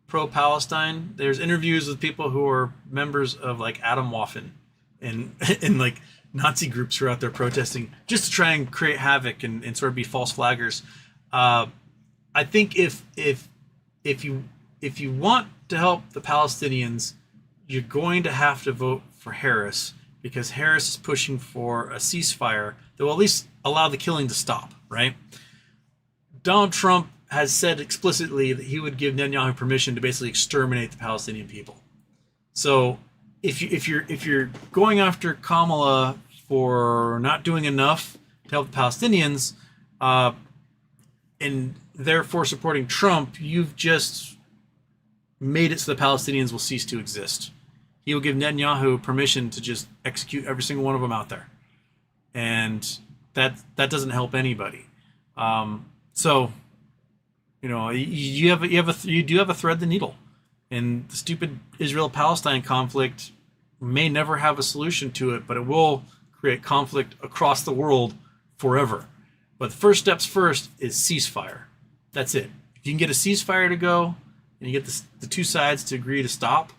pro-Palestine. There's interviews with people who are members of like Adam Waffen and and like Nazi groups who are out there protesting just to try and create havoc and sort of be false flaggers. I think if you want to help the Palestinians, you're going to have to vote for Harris, because Harris is pushing for a ceasefire that will at least allow the killing to stop, right? Donald Trump has said explicitly that he would give Netanyahu permission to basically exterminate the Palestinian people. So if you're going after Kamala for not doing enough to help the Palestinians, and therefore supporting Trump, you've just made it so the Palestinians will cease to exist. He will give Netanyahu permission to just execute every single one of them out there, and that doesn't help anybody. So, you know, you do have a thread the needle, and the stupid Israel-Palestine conflict may never have a solution to it, but it will create conflict across the world forever. But the first steps first is ceasefire. That's it. If you can get a ceasefire to go, and you get the two sides to agree to stop,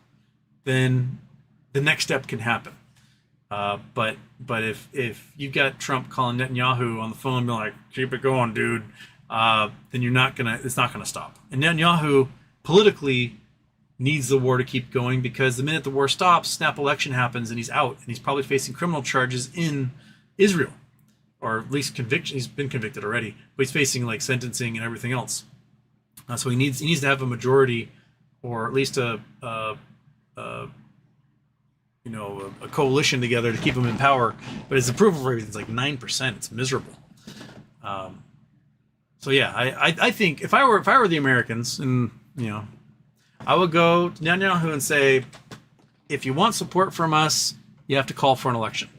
then the next step can happen. But if you've got Trump calling Netanyahu on the phone and being like, "Keep it going, dude," then it's not gonna stop. And Netanyahu politically needs the war to keep going, because the minute the war stops, snap election happens and he's out, and he's probably facing criminal charges in Israel, or at least conviction. He's been convicted already, but he's facing like sentencing and everything else. So he needs to have a majority, or at least a coalition together to keep him in power. But his approval rating is like 9%. It's miserable. So yeah, I think if I were the Americans, and you know, I would go to Netanyahu and say, if you want support from us, you have to call for an election,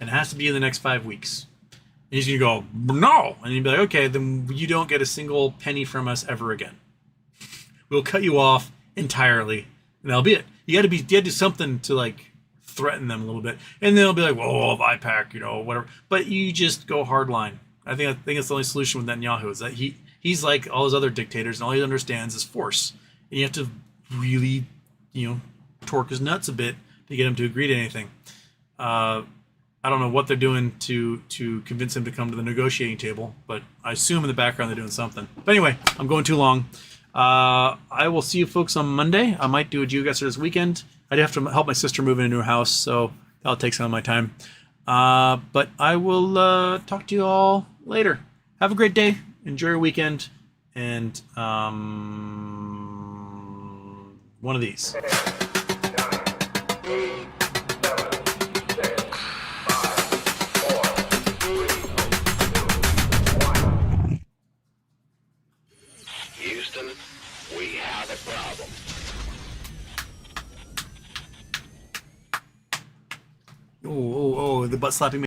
and it has to be in the next 5 weeks. And he's gonna go, no, and you'd be like, okay, then you don't get a single penny from us ever again. We'll cut you off entirely, and that'll be it. You got to do something to like threaten them a little bit, and they'll be like, well, if IPAC, you know, whatever. But you just go hard line. I think that's the only solution with Netanyahu, is that he's like all his other dictators, and all he understands is force. And you have to really, you know, torque his nuts a bit to get him to agree to anything. I don't know what they're doing to convince him to come to the negotiating table, but I assume in the background they're doing something. But anyway, I'm going too long. I will see you folks on Monday. I might do a geoguesser this weekend. I'd have to help my sister move into a house, so that'll take some of my time. But I will talk to you all later. Have a great day. Enjoy your weekend. And one of these. Houston, we have a problem. Oh, the butt slapping.